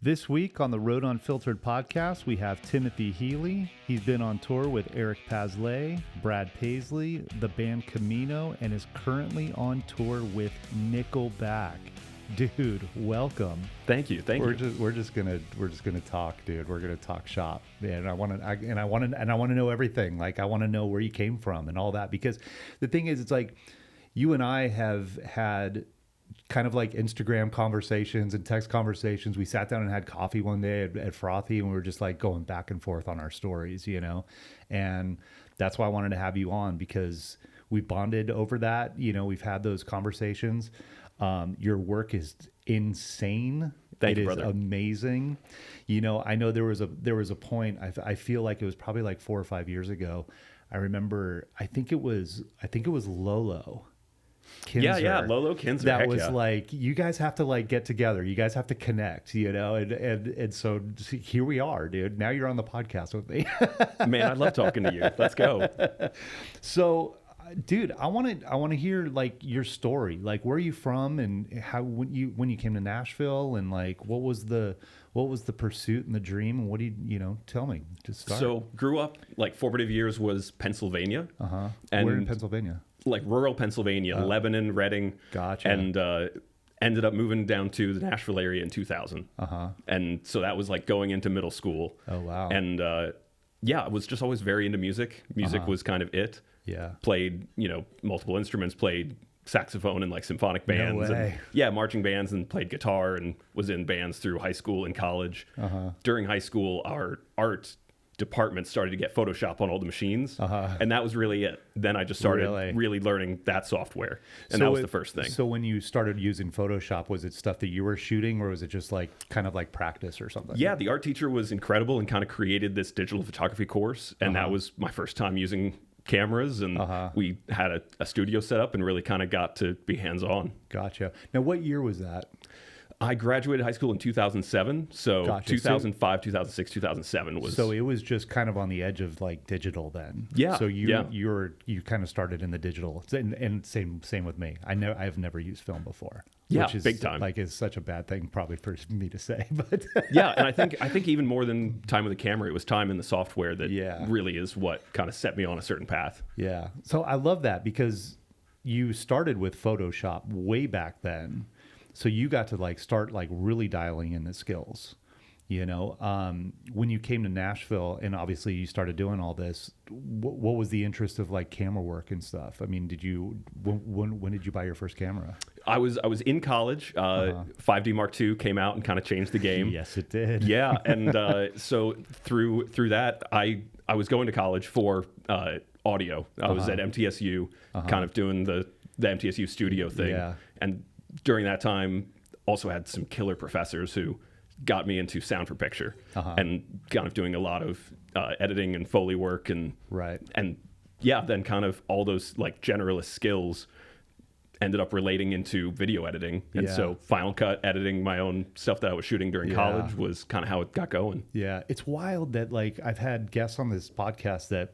This week on the Road Unfiltered Podcast, we have Timothy Hiehle. He's been on tour with Eric Paslay, Brad Paisley, the band Camino, and is currently on tour with Nickelback. Dude, welcome. Thank you. We're just gonna talk, dude. We're gonna talk shop, man. I want to know everything. Like, I want to know where you came from and all that, because the thing is, it's like you and I have had kind of like Instagram conversations and text conversations. We sat down and had coffee one day at Frothy, and we were just like going back and forth on our stories, you know? And that's why I wanted to have you on, because we bonded over that. You know, we've had those conversations. Your work is insane. Thank you, brother. It is amazing. You know, I know there was a point, I feel like it was probably like 4 or 5 years ago. I remember, I think it was Lolo Kinzer. Yeah, Lolo Kinzer. That was like, you guys have to like get together. You guys have to connect, you know? And so here we are, dude. Now you're on the podcast with me. Man, I love talking to you. Let's go. So, dude, I want to hear like your story. Like, where are you from, and how when you came to Nashville, and like what was the pursuit and the dream, and what do you tell me to start. So, grew up, like, formative years was Pennsylvania. And where in Pennsylvania? Like rural Pennsylvania, Lebanon, Reading. Gotcha. And ended up moving down to the Nashville area in 2000. And so that was like going into middle school. Oh, wow. And I was just always very into music. Music was kind of it. Yeah. Played, multiple instruments, played saxophone in like symphonic bands. No way. And, marching bands, and played guitar, and was in bands through high school and college. During high school, our art department started to get Photoshop on all the machines, and that was really it. Then I just started really learning that software, and that was the first thing. So when you started using Photoshop, was it stuff that you were shooting, or was it just like kind of like practice or something? Yeah, the art teacher was incredible and kind of created this digital photography course, and that was my first time using cameras, and we had a studio set up and really kind of got to be hands-on. Gotcha. Now, what year was that? I graduated high school in 2007, so gotcha. 2005, 2006, 2007 was... So it was just kind of on the edge of like digital then. Yeah. So you kind of started in the digital, and same with me. I've never used film before. Yeah, which is big time. Like, it's such a bad thing probably for me to say, but yeah, and I think even more than time with the camera, it was time in the software that really is what kind of set me on a certain path. Yeah. So I love that, because you started with Photoshop way back then. So you got to like start like really dialing in the skills, when you came to Nashville, and obviously you started doing all this. What was the interest of like camera work and stuff? I mean, when did you buy your first camera? I was in college. 5D Mark II came out and kind of changed the game. Yes, it did. Yeah, and so through that, I was going to college for audio. I was at MTSU, kind of doing the MTSU studio thing, and during that time, also had some killer professors who got me into sound for picture, and kind of doing a lot of editing and Foley work, and then kind of all those like generalist skills ended up relating into video editing. And so Final Cut, editing my own stuff that I was shooting during college was kind of how it got going. Yeah, it's wild that like I've had guests on this podcast that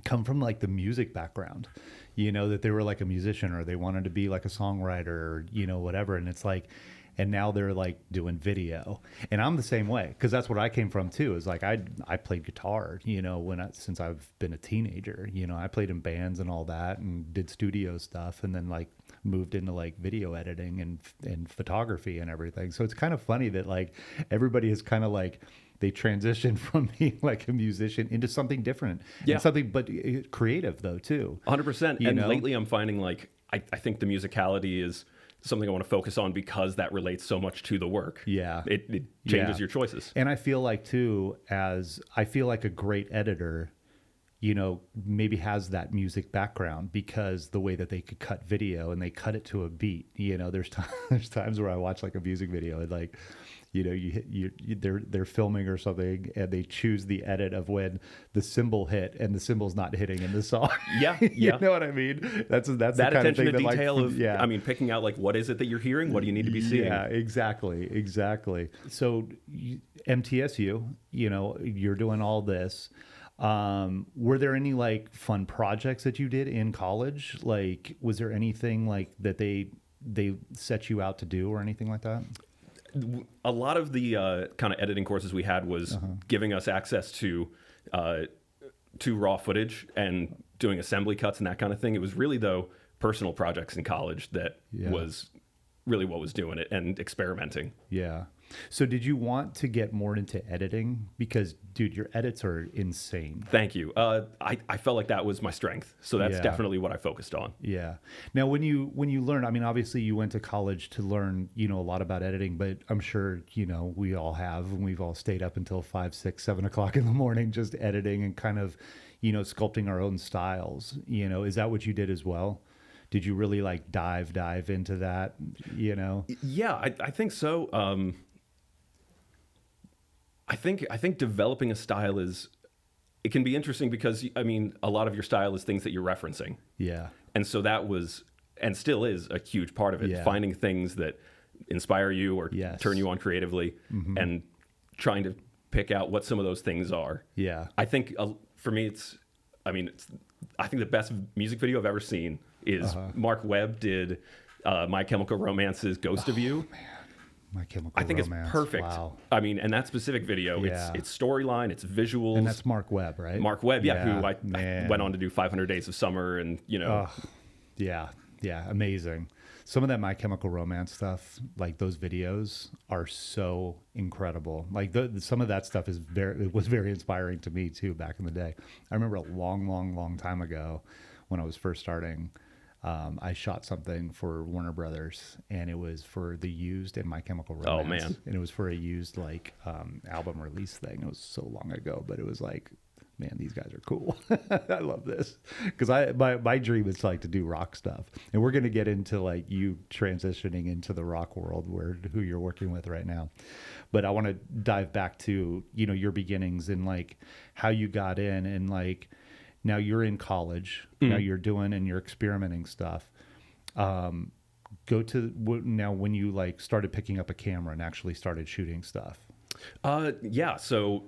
come from like the music background, that they were like a musician, or they wanted to be like a songwriter, or whatever, and it's like, and now they're like doing video. And I'm the same way, because that's what I came from too, is like I played guitar since I've been a teenager. I played in bands and all that, and did studio stuff, and then like moved into like video editing and photography and everything. So it's kind of funny that like everybody is kind of like, they transitioned from being like a musician into something different. Yeah. And something, but creative though too. 100%. And lately I'm finding like, I think the musicality is something I want to focus on, because that relates so much to the work. Yeah. It changes your choices. And I feel like too, I feel like a great editor, maybe has that music background, because the way that they could cut video, and they cut it to a beat. There's times where I watch like a music video, and like, they're filming or something, and they choose the edit of when the cymbal hit and the cymbal's not hitting in the song. Yeah. You know what I mean? That's that the kind attention of thing to detail like, of, I mean, picking out like, what is it that you're hearing? What do you need to be seeing? Yeah, exactly. So MTSU, you're doing all this. Were there any like fun projects that you did in college? Like, was there anything like that they set you out to do, or anything like that? A lot of the kind of editing courses we had was giving us access to raw footage and doing assembly cuts and that kind of thing. It was really, though, personal projects in college that was really what was doing it, and experimenting. Yeah. So did you want to get more into editing? Because, dude, your edits are insane. Thank you. I felt like that was my strength. So that's definitely what I focused on. Yeah. Now, when you learn, I mean, obviously you went to college to learn, a lot about editing, but I'm sure, we all have, and we've all stayed up until 5, 6, 7 o'clock in the morning just editing and kind of, sculpting our own styles. Is that what you did as well? Did you really like dive into that, Yeah, I think so. I think developing a style it can be interesting because, I mean, a lot of your style is things that you're referencing. Yeah. And so that was, and still is, a huge part of it, finding things that inspire you or turn you on creatively, and trying to pick out what some of those things are. Yeah. I think for me, I think the best music video I've ever seen is Mark Webb did My Chemical Romance's Ghost of You. Man. My Chemical I think Romance. it's perfect. Wow. I mean, and that specific video, it's storyline, it's visuals. And that's Mark Webb, right? Mark Webb, who I went on to do 500 Days of Summer, and Yeah, amazing. Some of that My Chemical Romance stuff, like those videos, are so incredible. Like some of that stuff was very inspiring to me too back in the day. I remember a long time ago when I was first starting. I shot something for Warner Brothers, and it was for the Used and My Chemical Romance. Oh man! And it was for a Used album release thing. It was so long ago, but it was like, man, these guys are cool. I love this because my dream is like to do rock stuff, and we're gonna get into like you transitioning into the rock world, who you're working with right now. But I want to dive back to your beginnings and like how you got in and like. Now you're in college. Now you're doing and you're experimenting stuff. Now when you like started picking up a camera and actually started shooting stuff. So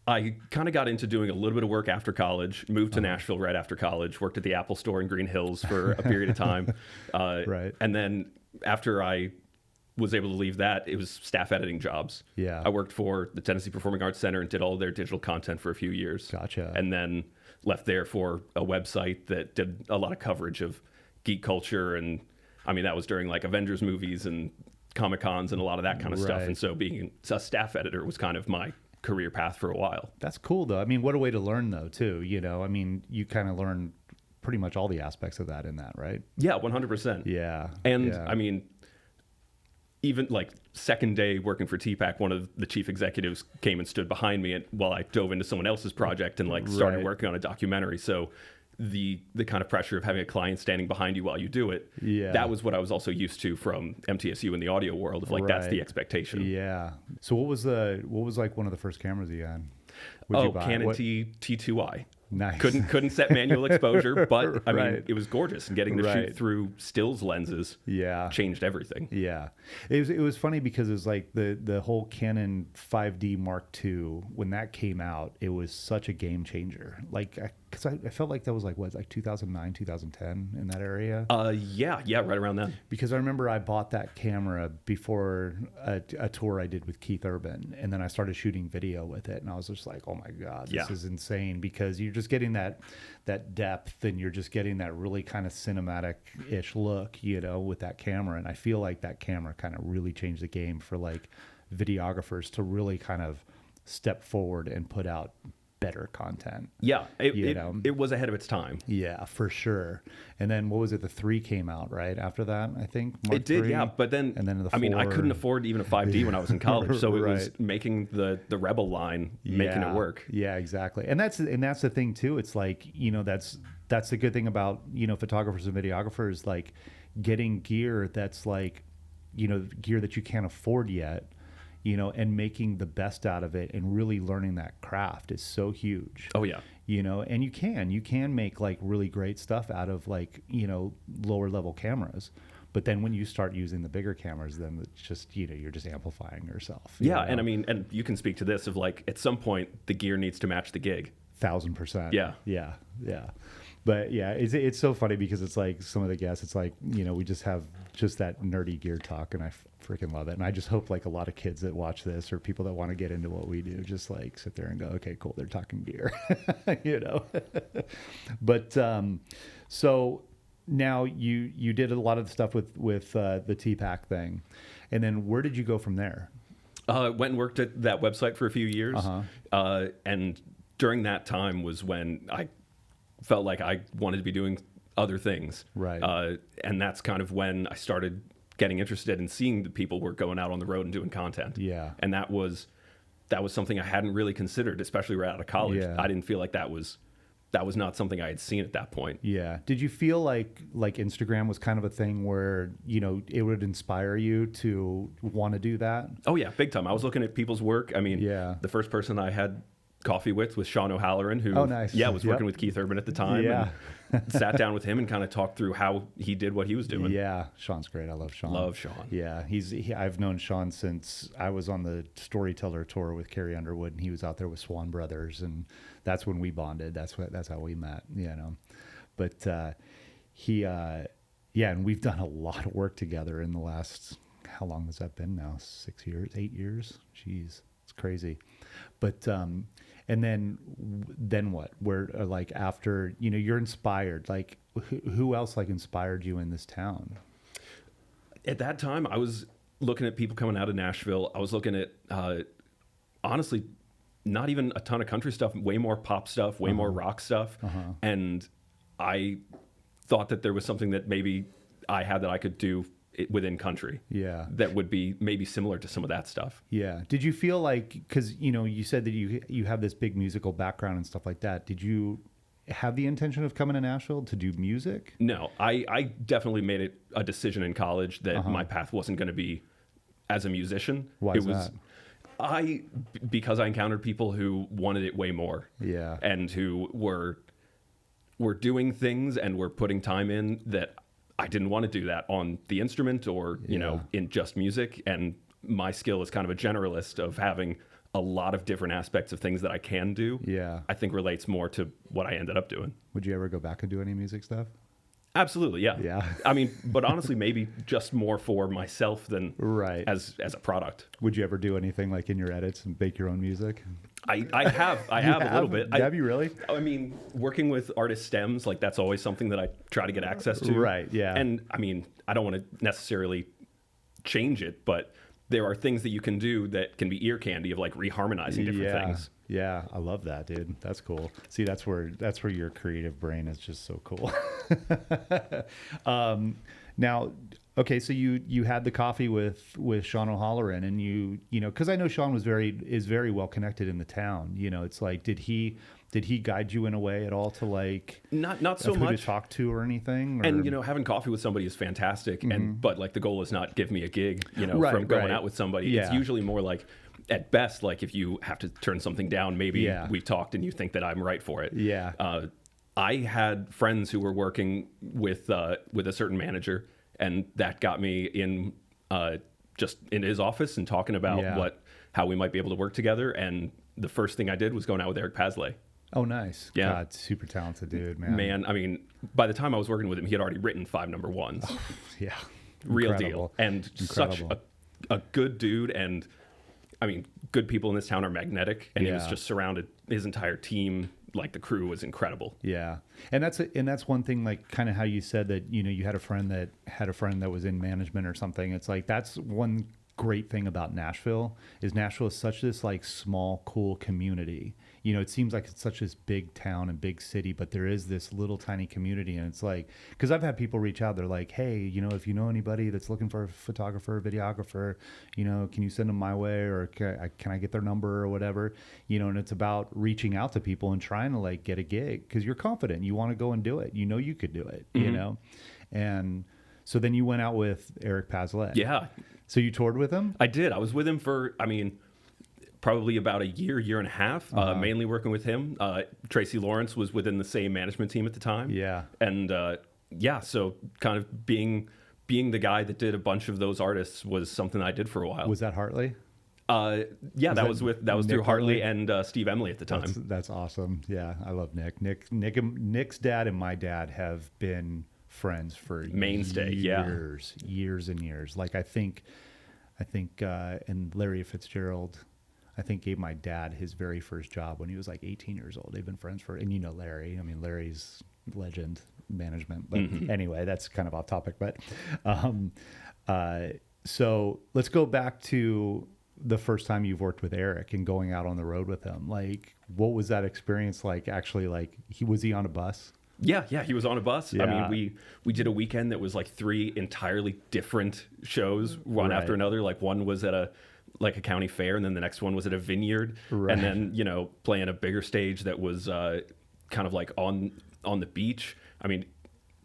I kind of got into doing a little bit of work after college. Moved to Nashville right after college. Worked at the Apple Store in Green Hills for a period of time. Right. And then after I was able to leave that, it was staff editing jobs. Yeah. I worked for the Tennessee Performing Arts Center and did all their digital content for a few years. Gotcha. And then left there for a website that did a lot of coverage of geek culture. And I mean, that was during like Avengers movies and Comic-Cons and a lot of that kind of stuff. And so being a staff editor was kind of my career path for a while. That's cool though. I mean, what a way to learn though too, I mean, you kind of learn pretty much all the aspects of that in that, right? Yeah, 100%. Yeah. And I mean, even like second day working for TPAC, one of the chief executives came and stood behind me while I dove into someone else's project and like started working on a documentary. So the kind of pressure of having a client standing behind you while you do it, that was what I was also used to from MTSU in the audio world of like, that's the expectation. Yeah. So what was like one of the first cameras you had? Canon T2i. Nice. Couldn't set manual exposure, but I mean, it was gorgeous. And getting to shoot through stills lenses changed everything. Yeah. It was funny because it was like the whole Canon 5D Mark II, when that came out, it was such a game changer. Like, because I felt like that was like 2009, 2010 in that area. Yeah, right around then. Because I remember I bought that camera before a tour I did with Keith Urban, and then I started shooting video with it, and I was just like, oh my God, this is insane, because you're just getting that depth, and you're just getting that really kind of cinematic-ish look, with that camera. And I feel like that camera kind of really changed the game for like videographers to really kind of step forward and put out better content. Yeah, it was ahead of its time. Yeah, for sure. And then what was it? The 3 came out right after that, I think. Mark it did, 3. yeah. But then, and then the 4. I mean, I couldn't afford even a 5D when I was in college, so it was making the Rebel line, making it work. Yeah, exactly. And that's the thing too. It's like, that's the good thing about photographers and videographers, like getting gear that's like gear that you can't afford yet. And making the best out of it and really learning that craft is so huge. Oh yeah. And you can make like really great stuff out of like, lower level cameras. But then when you start using the bigger cameras, then it's just, you're just amplifying yourself. Yeah. And I mean, and you can speak to this of like, at some point the gear needs to match the gig. 1,000%. Yeah. Yeah. Yeah. But yeah, it's so funny because it's like some of the guests, it's like, we just have just that nerdy gear talk, and I freaking love it. And I just hope like a lot of kids that watch this or people that want to get into what we do, just like sit there and go, okay, cool. They're talking gear, But, so now you did a lot of the stuff with the T-Pack thing. And then where did you go from there? Went and worked at that website for a few years. And during that time was when I felt like I wanted to be doing other things. Right. And that's kind of when I started getting interested in seeing the people who were going out on the road and doing content. Yeah. And that was something I hadn't really considered, especially right out of college. Yeah. I didn't feel like that was not something I had seen at that point. Yeah. Did you feel like Instagram was kind of a thing where, it would inspire you to want to do that? Oh yeah, big time. I was looking at people's work. I mean, the first person I had coffee with was Sean O'Halloran, who nice. was working with Keith Urban at the time. Yeah. And sat down with him and kind of talked through how he did what he was doing. Yeah, Sean's great. I love Sean. Love Sean. Yeah, I've known Sean since I was on the Storyteller tour with Carrie Underwood, and he was out there with Swan Brothers, and that's when we bonded. That's how we met. But and we've done a lot of work together in the last, how long has that been now? 6 years, 8 years? Jeez, it's crazy. But and then what? Where like after you're inspired, like who else like inspired you in this town? At that time, I was looking at people coming out of Nashville. I was looking at honestly, not even a ton of country stuff, way more pop stuff, way more rock stuff, and I thought that there was something that maybe I had that I could do within country. Yeah. That would be maybe similar to some of that stuff. Yeah. Did you feel like, because, you said that you have this big musical background and stuff like that. Did you have the intention of coming to Nashville to do music? No, I definitely made it a decision in college that my path wasn't going to be as a musician. Why is that? Because I encountered people who wanted it way more. Yeah. And who were doing things and were putting time in that I didn't want to do that on the instrument or, in just music. And my skill is kind of a generalist of having a lot of different aspects of things that I can do. Yeah. I think relates more to what I ended up doing. Would you ever go back and do any music stuff? Absolutely. Yeah. Yeah. I mean, but honestly, maybe just more for myself than as a product. Would you ever do anything like in your edits and make your own music? I have a little bit. Have you really? I mean, working with artist stems, like that's always something that I try to get access to. Right, yeah. And I mean, I don't want to necessarily change it, but there are things that you can do that can be ear candy of like reharmonizing different things. Yeah, I love that, dude. That's cool. See, that's where your creative brain is just so cool. Now, okay, so you had the coffee with Sean O'Halloran, and you because I know Sean is very well connected in the town. It's like did he guide you in a way at all to like not so much to talk to or anything? Or? And having coffee with somebody is fantastic, but like the goal is not give me a gig. From going out with somebody. Yeah. It's usually more like, at best, like if you have to turn something down, maybe we talked and you think that I'm right for it. Yeah. I had friends who were working with a certain manager, and that got me in just in his office and talking about how we might be able to work together. And the first thing I did was going out with Eric Paslay. Oh, nice. Yeah. God, super talented dude, man. Man, I mean, by the time I was working with him, he had already written 5 number ones. Oh, yeah. Real deal. And such a good dude. And I mean, good people in this town are magnetic, and he was just surrounded. His entire team, like the crew, was incredible. Yeah, and that's one thing. Like, kind of how you said that you had a friend that was in management or something. It's like that's one great thing about Nashville is such this like small, cool community. It seems like it's such this big town and big city, but there is this little tiny community. And it's like, because I've had people reach out, they're like, hey, if you know anybody that's looking for a photographer, videographer, can you send them my way, or can I get their number or whatever? And it's about reaching out to people and trying to like get a gig because you're confident, you want to go and do it. You could do it, and so then you went out with Eric Paslay. Yeah. So you toured with him? I did. I was with him for, probably about a year and a half, mainly working with him. Tracy Lawrence was within the same management team at the time. Yeah. And so kind of being the guy that did a bunch of those artists was something I did for a while. Was that Hartley? Yeah, that was through Hartley and Steve Emily at the time. That's awesome. Yeah, I love Nick. Nick's dad and my dad have been friends for mainstay, years and years. Like I think, and Larry Fitzgerald, I think gave my dad his very first job when he was like 18 years old. They've been friends and you know Larry. I mean, Larry's legend management. But anyway, that's kind of off topic. But so let's go back to the first time you've worked with Eric and going out on the road with him. Like, what was that experience like? Actually, like, was he on a bus? Yeah, he was on a bus. Yeah. I mean, we did a weekend that was like 3 entirely different shows, one after another. Like one was at a county fair, and then the next one was at a vineyard, and then playing a bigger stage that was kind of like on the beach. I mean,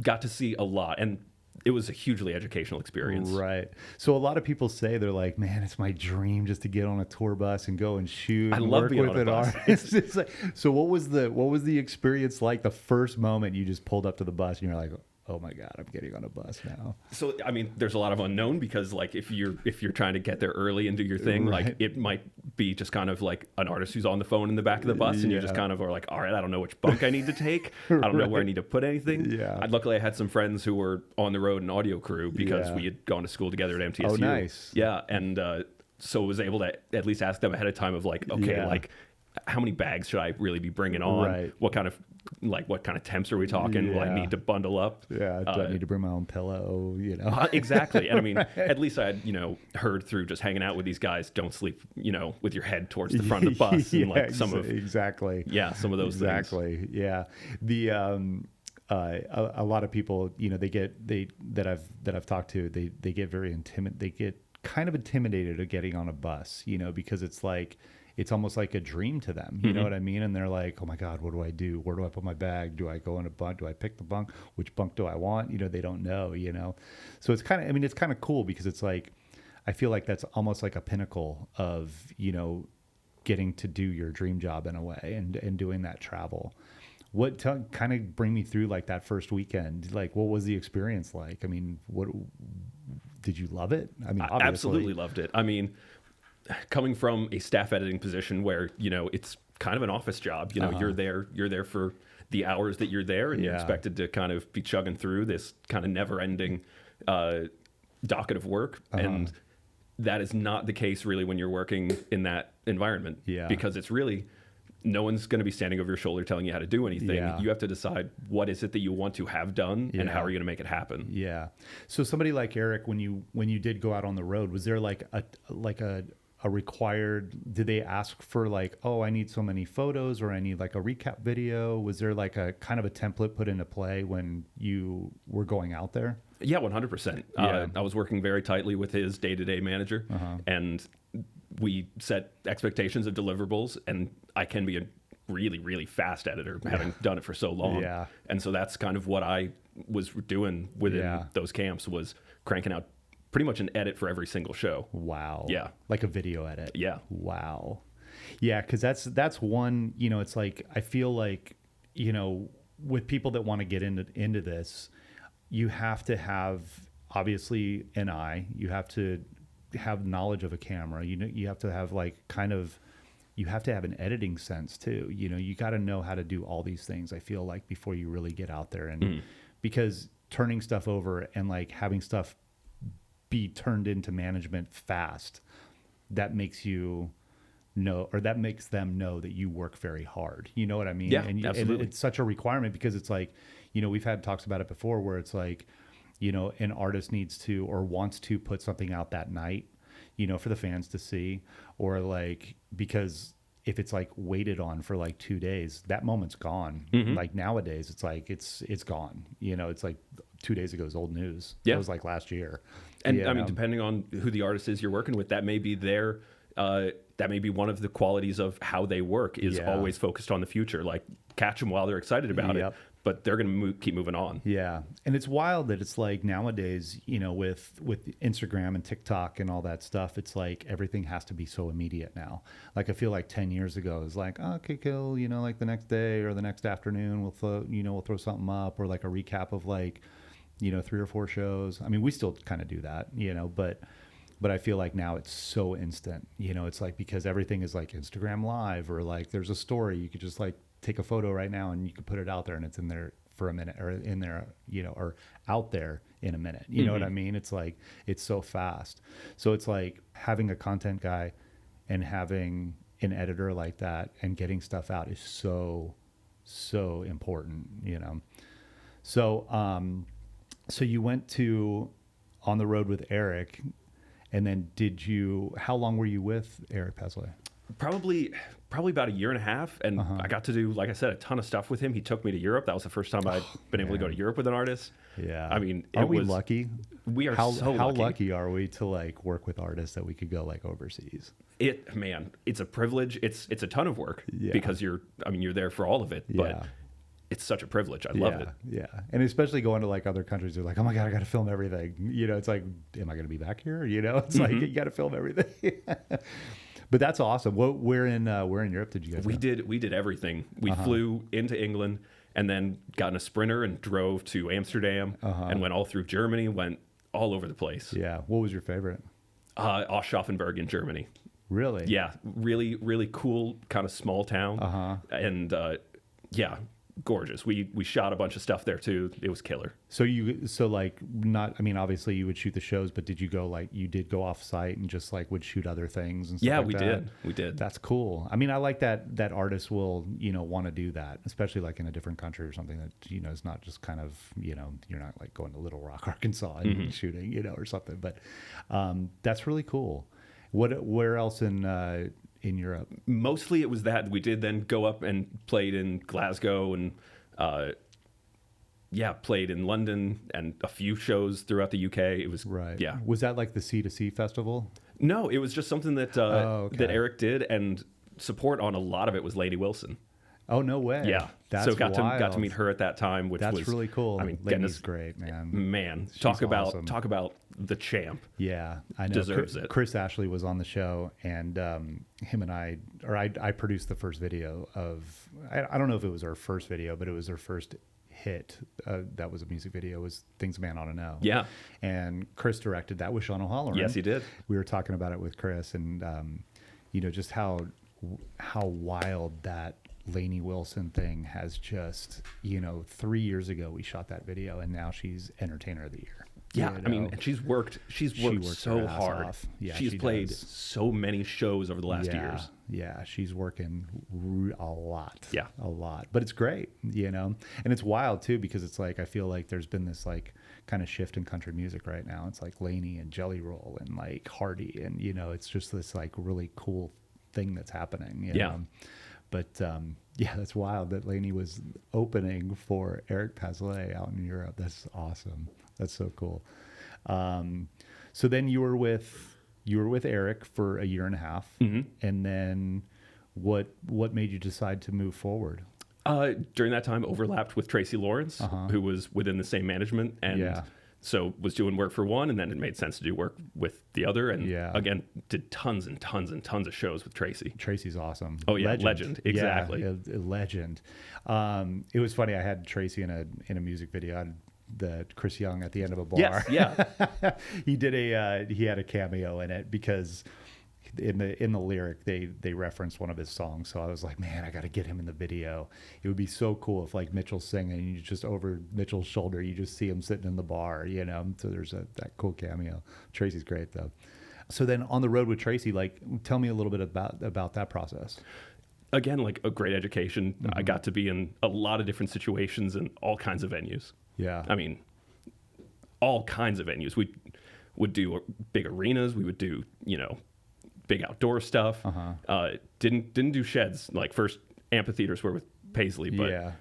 got to see a lot, and it was a hugely educational experience. Right. So a lot of people say, they're like, man, it's my dream just to get on a tour bus and go and shoot. I and love work being with on a bus. It's like, so what was the experience like the first moment you just pulled up to the bus and you're like, oh my God, I'm getting on a bus now? So, I mean, there's a lot of unknown because like if you're trying to get there early and do your thing, like it might be just kind of like an artist who's on the phone in the back of the bus and you just kind of are like, all right, I don't know which bunk I need to take. I don't know where I need to put anything. Yeah. Luckily I had some friends who were on the road and audio crew because we had gone to school together at MTSU. Oh, nice. Yeah. And so was able to at least ask them ahead of time of like, okay, like how many bags should I really be bringing on? Right. What kind of temps are we talking? Will I need to bundle up? Yeah. Do I need to bring my own pillow? Exactly. And I mean, at least I had, heard through just hanging out with these guys, don't sleep, with your head towards the front of the bus. And like some of those things. Yeah. The, a lot of people, that I've talked to, they get very they get kind of intimidated of getting on a bus, because it's like, it's almost like a dream to them. You know what I mean? And they're like, oh my God, what do I do? Where do I put my bag? Do I go in a bunk? Do I pick the bunk? Which bunk do I want? They don't know, So it's kind of, it's kind of cool because it's like, I feel like that's almost like a pinnacle of, getting to do your dream job in a way and doing that travel. Kind of bring me through like that first weekend. Like, what was the experience like? I mean, what did you love it? I mean, obviously. I absolutely loved it. I mean, coming from a staff editing position where, it's kind of an office job, you're there for the hours that you're there and you're expected to kind of be chugging through this kind of never ending docket of work. And that is not the case really when you're working in that environment because it's really, no one's going to be standing over your shoulder telling you how to do anything. Yeah. You have to decide what is it that you want to have done and how are you going to make it happen. Yeah. So somebody like Eric, when you did go out on the road, was there like a required, did they ask for like, oh, I need so many photos or I need like a recap video? Was there like a kind of a template put into play when you were going out there? Yeah, 100%. I was working very tightly with his day-to-day manager and we set expectations of deliverables, and I can be a really, really fast editor having done it for so long. Yeah. And so that's kind of what I was doing within those camps, was cranking out pretty much an edit for every single show. Wow. Yeah. Like a video edit. Yeah. Wow. Yeah. Cause that's one, it's like, I feel like, with people that want to get into this, you have to have obviously an eye, you have to have knowledge of a camera, you have to have like you have to have an editing sense too. You got to know how to do all these things, I feel like, before you really get out there. And because turning stuff over and like having stuff be turned into management fast, that makes you know, or that makes them know that you work very hard. You know what I mean? Yeah, and absolutely. And it's such a requirement because it's like, we've had talks about it before where it's like, an artist needs to or wants to put something out that night, for the fans to see, or like, because if it's like waited on for like 2 days, that moment's gone. Like nowadays it's like, it's gone. It's like 2 days ago is old news. Yeah. It was like last year. And I mean, depending on who the artist is you're working with, that may be that may be one of the qualities of how they work is always focused on the future. Like catch them while they're excited about it, but they're going to keep moving on. Yeah. And it's wild that it's like nowadays, with Instagram and TikTok and all that stuff, it's like everything has to be so immediate now. Like I feel like 10 years ago it was like, oh, okay, cool. Like the next day or the next afternoon, we'll throw something up, or like a recap of like, 3 or 4 shows. I mean, we still kind of do that, but but I feel like now it's so instant. You know, it's like because everything is like Instagram Live or like there's a story. You could just like take a photo right now and you could put it out there and it's in there for a minute or in there, you know, or out there in a minute. You know what I mean? It's like, it's so fast. So it's like having a content guy and having an editor like that and getting stuff out is so important, you know? So, so you went to On the Road with Eric, and then how long were you with Eric Paslay? Probably about a year and a half. And I got to do, like I said, a ton of stuff with him. He took me to Europe. That was the first time I'd been able to go to Europe with an artist. Yeah. I mean, are we lucky? We are how lucky. Lucky are we to like work with artists that we could go like overseas? It's a privilege. It's a ton of work because you're there for all of it, but it's such a privilege. I love it. Yeah. And especially going to like other countries, they're like, oh my God, I got to film everything. You know, it's like, am I going to be back here? You know, it's like, you got to film everything. But that's awesome. Where in Europe did you guys go? We did everything. We flew into England and then got in a Sprinter and drove to Amsterdam and went all through Germany, went all over the place. Yeah. What was your favorite? Aschaffenburg in Germany. Really? Yeah. Really, really cool kind of small town. And gorgeous. We shot a bunch of stuff there too. It was killer. So obviously you would shoot the shows, but did you go like, you did go off site and just like would shoot other things and stuff like that? We did. That's cool. I mean, I like that artists will, you know, want to do that, especially like in a different country or something that, you know, is not just kind of, you know, you're not like going to Little Rock, Arkansas and shooting, you know, or something, but that's really cool. Where else in Europe? Mostly it was that. We did then go up and played in Glasgow and played in London and a few shows throughout the UK. It was right. Yeah. Was that like the C2C festival? No, it was just something that that Eric did, and support on a lot of it was Lainey Wilson. Oh, no way. Yeah. That's got to meet her at that time, which was really cool. I mean, Lainey's great, man. Man, talk about the champ. Yeah, I know. Deserves it. Chris Ashley was on the show, and him and I produced the first video of. I don't know if it was our first video, but it was our first hit. That was a music video. Was Things a Man Ought to Know. Yeah. And Chris directed that with Sean O'Halloran. Yes, he did. We were talking about it with Chris, and you know, just how wild that Lainey Wilson thing has just, you know, 3 years ago we shot that video and now she's Entertainer of the Year. Yeah, you know? I mean, and she's worked so hard. Yeah, she's played so many shows over the last years. Yeah, she's working a lot. Yeah. A lot. But it's great, you know? And it's wild too, because it's like, I feel like there's been this like kind of shift in country music right now. It's like Lainey and Jelly Roll and like Hardy, and, you know, it's just this like really cool thing that's happening. You know? But that's wild that Lainey was opening for Eric Paslay out in Europe. That's awesome. That's so cool. So then you were with Eric for a year and a half, and then what made you decide to move forward? During that time, overlapped with Tracy Lawrence, who was within the same management, and so was doing work for one, and then it made sense to do work with the other, and again did tons and tons and tons of shows with Tracy. Tracy's awesome. Oh yeah, legend. Exactly. Yeah, a legend. It was funny. I had Tracy in a music video. I had the Chris Young at the end of a bar. Yes, yeah. He had a cameo in it because in the lyric they referenced one of his songs. So I was like, man, I got to get him in the video. It would be so cool if like Mitchell's singing and you just over Mitchell's shoulder you just see him sitting in the bar, you know. So there's that cool cameo. Tracy's great though. So then On the Road with Tracy, like tell me a little bit about that process. Again, like a great education. I got to be in a lot of different situations and all kinds of venues. Yeah. I mean, all kinds of venues. We would do big arenas. We would do, you know, big outdoor stuff. Didn't do sheds. Like first amphitheaters were with Paisley, but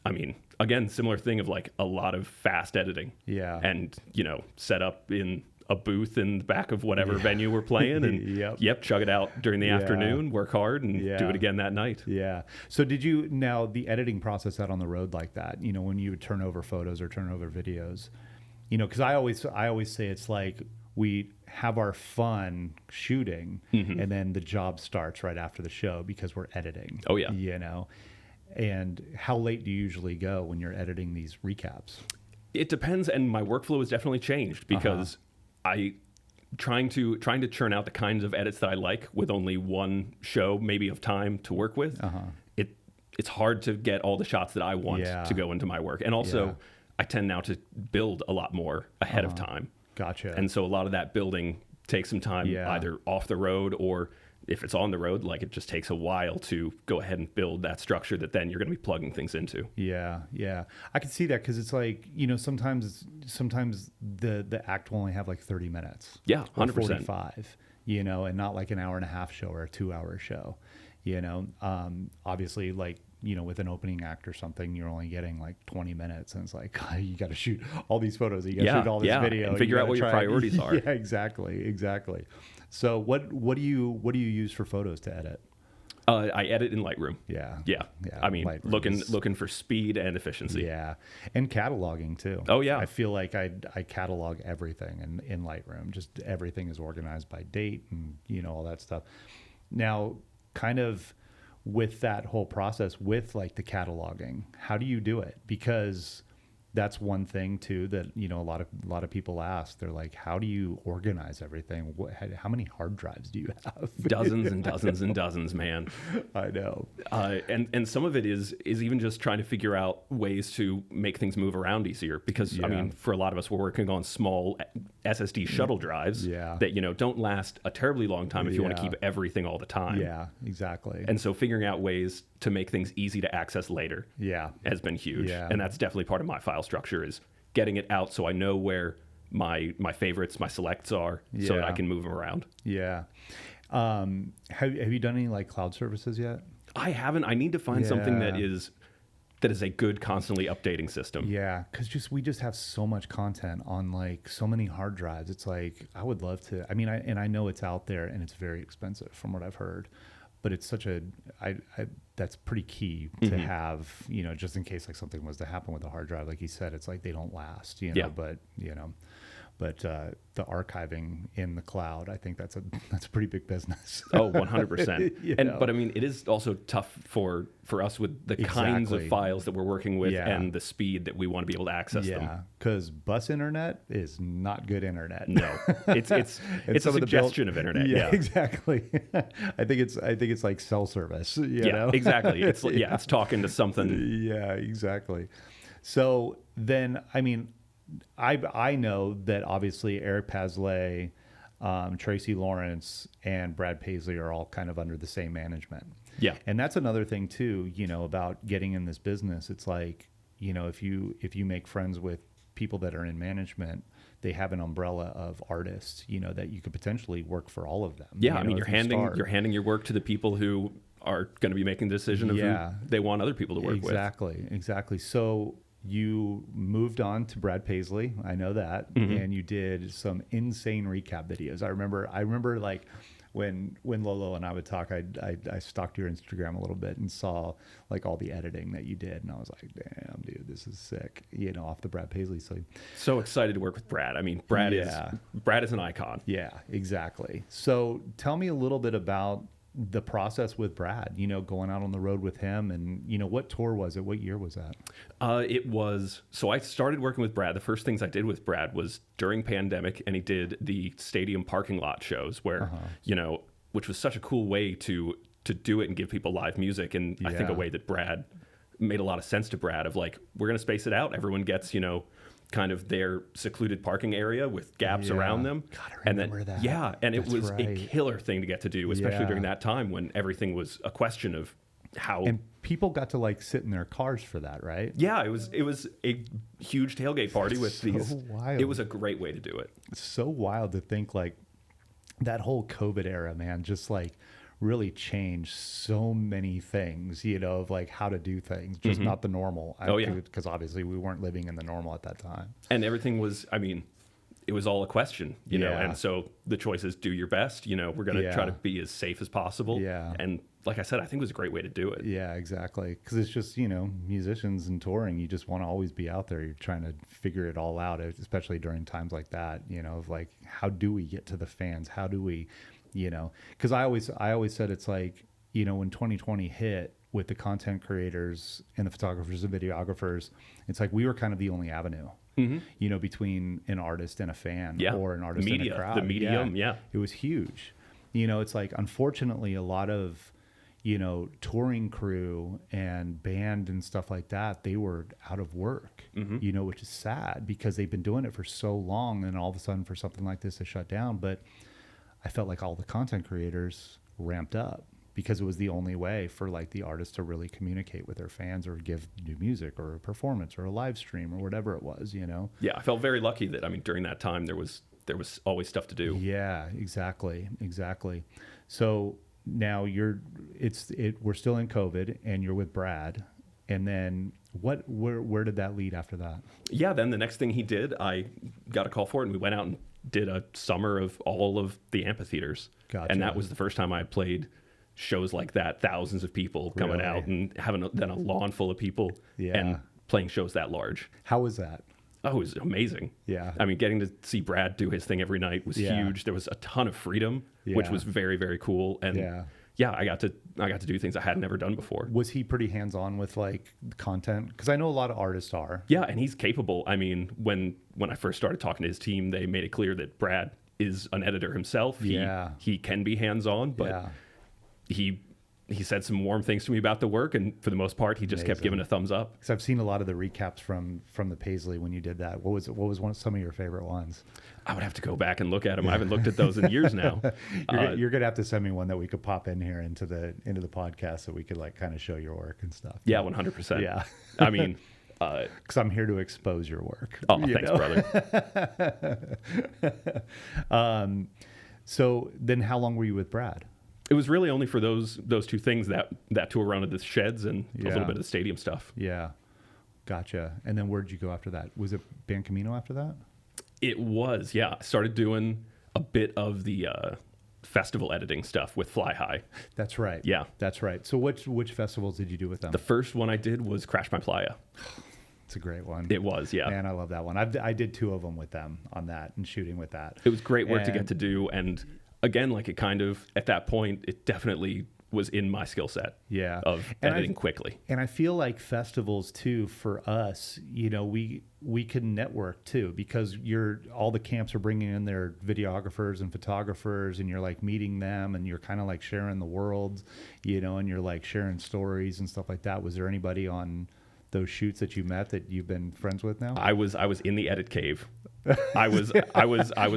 I mean, again, similar thing of like a lot of fast editing. Yeah. And, you know, set up in a booth in the back of whatever venue we're playing and chug it out during the afternoon, work hard and do it again that night. Yeah. So did you, now the editing process out on the road like that, you know, when you would turn over photos or turn over videos, you know, cause I always say it's like we have our fun shooting and then the job starts right after the show because we're editing. Oh yeah. You know, and how late do you usually go when you're editing these recaps? It depends. And my workflow has definitely changed because trying to churn out the kinds of edits that I like with only one show maybe of time to work with. It's hard to get all the shots that I want to go into my work. And also I tend now to build a lot more ahead of time. Gotcha. And so a lot of that building takes some time either off the road, or if it's on the road, like it just takes a while to go ahead and build that structure that then you're going to be plugging things into. Yeah. I can see that, because it's like, sometimes the act will only have like 30 minutes. Yeah, 100%. 45, and not like an hour and a half show or a 2-hour show. Obviously, like, with an opening act or something, you're only getting like 20 minutes, and it's like, God, you got to shoot all these photos, you got to shoot all this video, and figure out what your priorities are. Yeah, exactly. So what do you use for photos to edit? I edit in Lightroom. Yeah. I mean, Lightroom looking for speed and efficiency. Yeah, and cataloging too. Oh yeah. I feel like I catalog everything in Lightroom. Just everything is organized by date and all that stuff. Now, kind of with that whole process, with like the cataloging, how do you do it? Because that's one thing too that a lot of people ask. They're like, how do you organize everything? How many hard drives do you have? Dozens and dozens and dozens, man. I know. And some of it is even just trying to figure out ways to make things move around easier, because I mean, for a lot of us, we're working on small SSD shuttle drives that don't last a terribly long time if you want to keep everything all the time. Yeah, exactly. And so figuring out ways to make things easy to access later has been huge. And that's definitely part of my file structure, is getting it out so I know where my favorites, my selects are, so that I can move them around. Yeah. Have you done any like cloud services yet? I haven't. I need to find something that is a good, constantly updating system. Yeah, because we just have so much content on like so many hard drives. It's like, I would love to. I mean, I know it's out there and it's very expensive from what I've heard, but it's such that's pretty key to have, just in case like something was to happen with a hard drive. Like you said, it's like they don't last, but the archiving in the cloud, I think that's a pretty big business. Oh, 100%. But I mean, it is also tough for us with the kinds of files that we're working with and the speed that we want to be able to access them. Yeah, because bus internet is not good internet. No, it's a suggestion of internet. Yeah, exactly. I think it's like cell service. You know? Exactly. It's it's talking to something. Yeah, exactly. So then, I mean, I know that obviously Eric Paslay, Tracy Lawrence, and Brad Paisley are all kind of under the same management. Yeah. And that's another thing too, about getting in this business. It's like, if you make friends with people that are in management, they have an umbrella of artists, that you could potentially work for all of them. Yeah. I mean, you're handing your work to the people who are going to be making the decision of who they want other people to work with. Exactly. So you moved on to Brad Paisley, I know that, and you did some insane recap videos. I remember like when Lolo and I would talk, I stalked your Instagram a little bit and saw like all the editing that you did, and I was like, damn, dude, this is sick. Off the Brad Paisley side. So excited to work with Brad. I mean, Brad is an icon. Yeah, exactly. So tell me a little bit about the process with Brad, going out on the road with him, and what tour was it? What year was that? So I started working with Brad. The first things I did with Brad was during pandemic, and he did the stadium parking lot shows where, which was such a cool way to do it and give people live music. And I think a way that Brad made a lot of sense to Brad of like, we're going to space it out. Everyone gets, kind of their secluded parking area with gaps around them. God, I remember that. Yeah, and it was a killer thing to get to do, especially during that time when everything was a question of how. And people got to like sit in their cars for that, right? Yeah, it was a huge tailgate party with these. Wild. It was a great way to do it. It's so wild to think like that whole COVID era, man, just like really changed so many things, of like how to do things, just not the normal. Because obviously we weren't living in the normal at that time. And everything was, I mean, it was all a question, know, and so the choice is do your best, we're going to try to be as safe as possible. Yeah. And like I said, I think it was a great way to do it. Yeah, exactly. Because it's just, musicians and touring, you just want to always be out there. You're trying to figure it all out, especially during times like that, of like, how do we get to the fans? How do we, because I always said it's like, when 2020 hit with the content creators and the photographers and videographers, it's like we were kind of the only avenue, you know, between an artist and a fan, or an artist and a crowd. The medium, It was huge. You know, it's like, unfortunately, a lot of, you know, touring crew and band and stuff like that, they were out of work, you know, which is sad because they've been doing it for so long, and all of a sudden for something like this to shut down. But I felt like all the content creators ramped up because it was the only way for like the artists to really communicate with their fans or give new music or a performance or a live stream or whatever it was, you know? Yeah, I felt very lucky that, I mean, during that time there was always stuff to do. Yeah, exactly. So now we're still in COVID and you're with Brad. And then where did that lead after that? Yeah, then the next thing he did, I got a call for it, and we went out and did a summer of all of the amphitheaters. Gotcha. And that was the first time I played shows like that, thousands of people coming out and having then a lawn full of people and playing shows that large. How was that? Oh, it was amazing. Yeah. I mean, getting to see Brad do his thing every night was huge. There was a ton of freedom, which was very, very cool. And I got to do things I had never done before. Was he pretty hands-on with like content? Because I know a lot of artists are. Yeah, and he's capable. I mean, when I first started talking to his team, they made it clear that Brad is an editor himself. He can be hands-on, but he said some warm things to me about the work, and for the most part, he just kept giving a thumbs up. Because I've seen a lot of the recaps from the Paisley when you did that. What was some of your favorite ones? I would have to go back and look at them. I haven't looked at those in years now. You're gonna have to send me one that we could pop in here into the podcast so we could like kind of show your work and stuff. Yeah, 100%. Yeah, I mean, because I'm here to expose your work. Oh, thanks, brother. So then, how long were you with Brad? It was really only for those two things, that tour around at the sheds and a little bit of the stadium stuff. Yeah, gotcha. And then where'd you go after that? Was it Band Camino after that? It was, yeah. I started doing a bit of the festival editing stuff with Fly High. That's right. Yeah. That's right. So which festivals did you do with them? The first one I did was Crash My Playa. It's a great one. It was, yeah. Man, I love that one. I did 2 of them with them on that and shooting with that. It was great work to get to do, and again, like it kind of, at that point, it definitely was in my skill set of editing quickly. And I feel like festivals too, for us, you know, we can network too, because all the camps are bringing in their videographers and photographers, and you're like meeting them, and you're kind of like sharing the world, you know, and you're like sharing stories and stuff like that. Was there anybody on those shoots that you met that you've been friends with now? I was in the edit cave. I was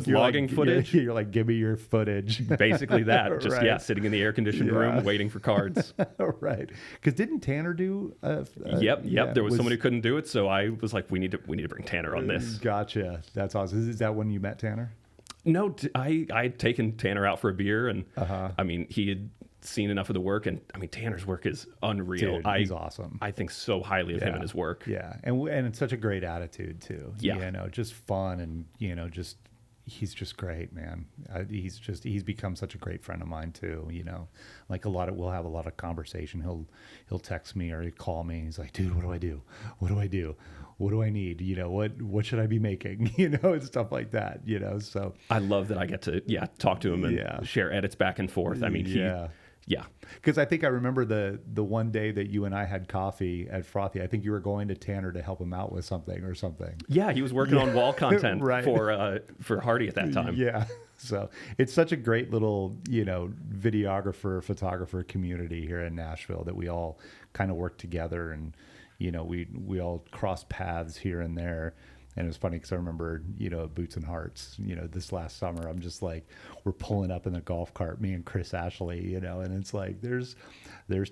logging footage. You're like, give me your footage. Basically that. Just sitting in the air conditioned room waiting for cards. Right. Because didn't Tanner do? Yep. There was someone who couldn't do it, so I was like, we need to bring Tanner on this. Gotcha. That's awesome. Is that when you met Tanner? No, I'd taken Tanner out for a beer, and I mean, he had seen enough of the work, and I mean, Tanner's work is unreal. Dude, he's awesome. I think so highly of him and his work. Yeah, and it's such a great attitude too. Yeah, you know, just fun, and you know, he's just great, man. He's become such a great friend of mine too. You know, like we'll have a lot of conversation. He'll text me or he'll call me. He's like, dude, what do I do? What do I do? What do I need? You know, what should I be making? You know, and stuff like that. You know, so I love that I get to talk to him and share edits back and forth. I mean, yeah. Because I think I remember the one day that you and I had coffee at Frothy. I think you were going to Tanner to help him out with something or something. Yeah, he was working on wall content for Hardy at that time. Yeah. So it's such a great little, you know, videographer, photographer community here in Nashville that we all kind of work together, and, you know, we all cross paths here and there. And it was funny because I remember, you know, Boots and Hearts, you know, this last summer, I'm just like, we're pulling up in the golf cart, me and Chris Ashley, you know, and it's like, there's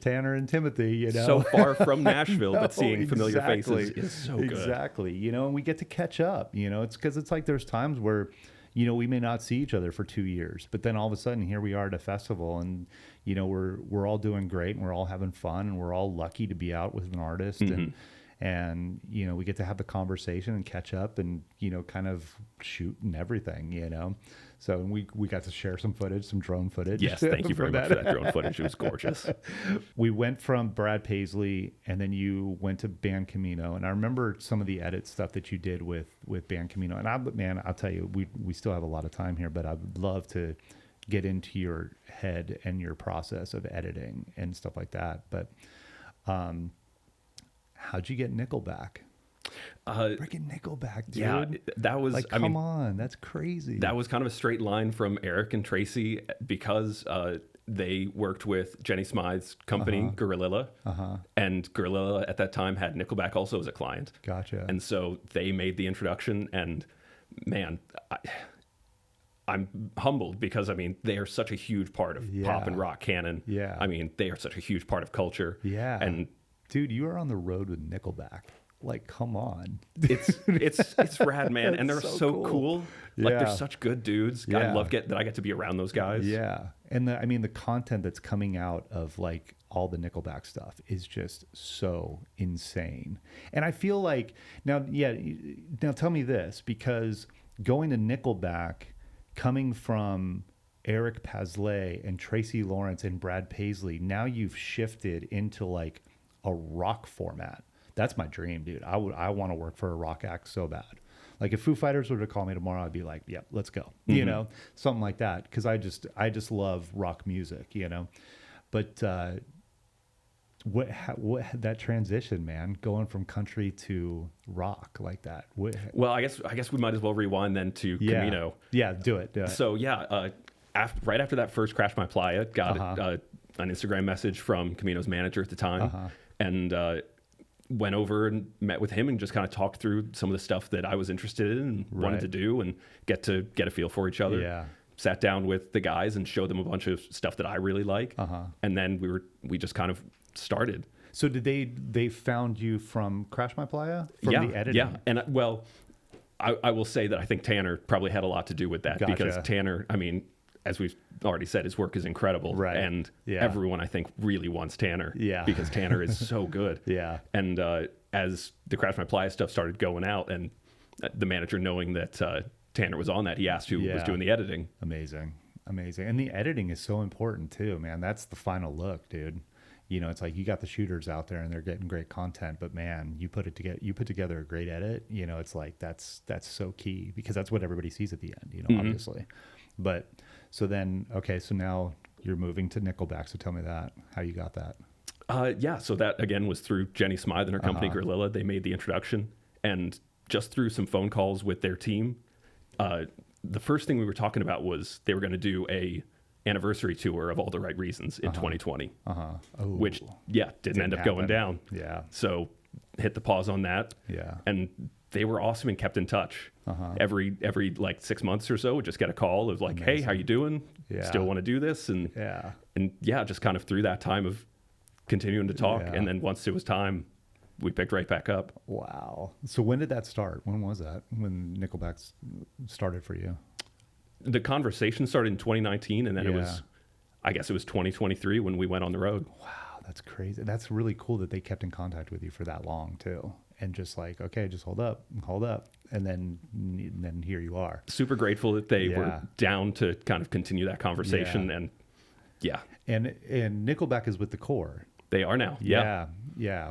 Tanner and Timothy, you know. So far from Nashville, but seeing familiar faces is so good. Exactly. You know, and we get to catch up, you know, it's because it's like there's times where, you know, we may not see each other for 2 years, but then all of a sudden here we are at a festival, and, you know, we're all doing great, and we're all having fun, and we're all lucky to be out with an artist. And, you know, we get to have the conversation and catch up and, you know, kind of shoot and everything, you know. So we got to share some footage, some drone footage. Yes, thank you very much for that drone footage. It was gorgeous. We went from Brad Paisley, and then you went to Band Camino. And I remember some of the edit stuff that you did with Band Camino. And I'll tell you, we still have a lot of time here, but I would love to get into your head and your process of editing and stuff like that. But How'd you get Nickelback? Freaking Nickelback, dude. Yeah, that was, like, come on, that's crazy. That was kind of a straight line from Eric and Tracy because they worked with Jenny Smythe's company, Gorilla. And Gorilla at that time had Nickelback also as a client. Gotcha. And so they made the introduction, and man, I'm humbled because, I mean, they are such a huge part of pop and rock canon. Yeah. I mean, they are such a huge part of culture. Yeah. And dude, you are on the road with Nickelback. Like, come on. It's rad, man. And they're so cool. Like, Yeah. they're such good dudes. Yeah. I love that I get to be around those guys. Yeah. And the content that's coming out of like all the Nickelback stuff is just so insane. And I feel like now tell me this, because going to Nickelback, coming from Eric Paslay and Tracy Lawrence and Brad Paisley, now you've shifted into like a rock format. That's my dream, dude. I want to work for a rock act so bad. Like if Foo Fighters were to call me tomorrow, I'd be like, "Yep, let's go." You know, something like that. Because I just love rock music, you know. But what that transition, man, going from country to rock like that. Well, I guess we might as well rewind then to Camino. Yeah, do it. So right after that first Crash My Playa, got an Instagram message from Camino's manager at the time, and went over and met with him and just kind of talked through some of the stuff that I was interested in and wanted to do and get a feel for each other. Yeah. Sat down with the guys and showed them a bunch of stuff that I really like. And then we just kind of started. So did they found you from Crash My Playa? From the editing? Yeah. And well, I will say that I think Tanner probably had a lot to do with that. Gotcha. Because Tanner, I mean, as we've already said, his work is incredible. Right. And everyone, I think, really wants Tanner. Yeah. Because Tanner is so good. Yeah. And as the Crash My Playa stuff started going out, and the manager knowing that Tanner was on that, he asked who was doing the editing. Amazing. And the editing is so important too, man. That's the final look, dude. You know, it's like you got the shooters out there and they're getting great content, but man, you put together a great edit. You know, it's like that's so key, because that's what everybody sees at the end, you know, obviously. But so now you're moving to Nickelback. So tell me how you got that. So that again was through Jenny Smythe and her company Gorilla. They made the introduction, and just through some phone calls with their team, the first thing we were talking about was they were going to do a anniversary tour of All the Right Reasons in 2020, which didn't end up going down. Yeah. So hit the pause on that. Yeah. And they were awesome and kept in touch. Every like 6 months or so, would just get a call of like, "Hey, how you doing? Yeah. Still want to do this?" And just kind of through that time of continuing to talk, and then once it was time, we picked right back up. Wow. So when did that start? When was that? When Nickelback started for you? The conversation started in 2019, and then it was 2023 when we went on the road. Wow, that's crazy. That's really cool that they kept in contact with you for that long too. And just like, okay, just hold up. And then here you are. Super grateful that they were down to kind of continue that conversation. And And Nickelback is with the Core. They are now. Yeah.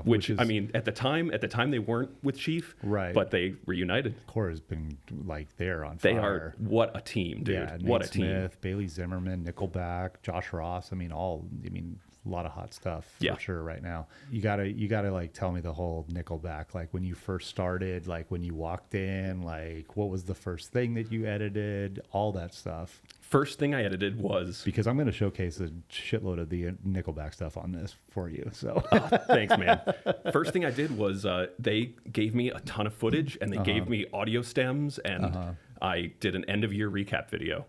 Which I mean, at the time they weren't with Chief, right? But they reunited. Core has been like they're on fire. They are, what a team, dude! Yeah, what Nate a team. Smith, Bailey Zimmerman, Nickelback, Josh Ross. A lot of hot stuff for sure right now. You gotta like tell me the whole Nickelback, like when you first started, like when you walked in, like what was the first thing that you edited, all that stuff. First thing I edited was, because I'm going to showcase a shitload of the Nickelback stuff on this for you. So thanks, man. First thing I did was they gave me a ton of footage, and they gave me audio stems, and I did an end of year recap video.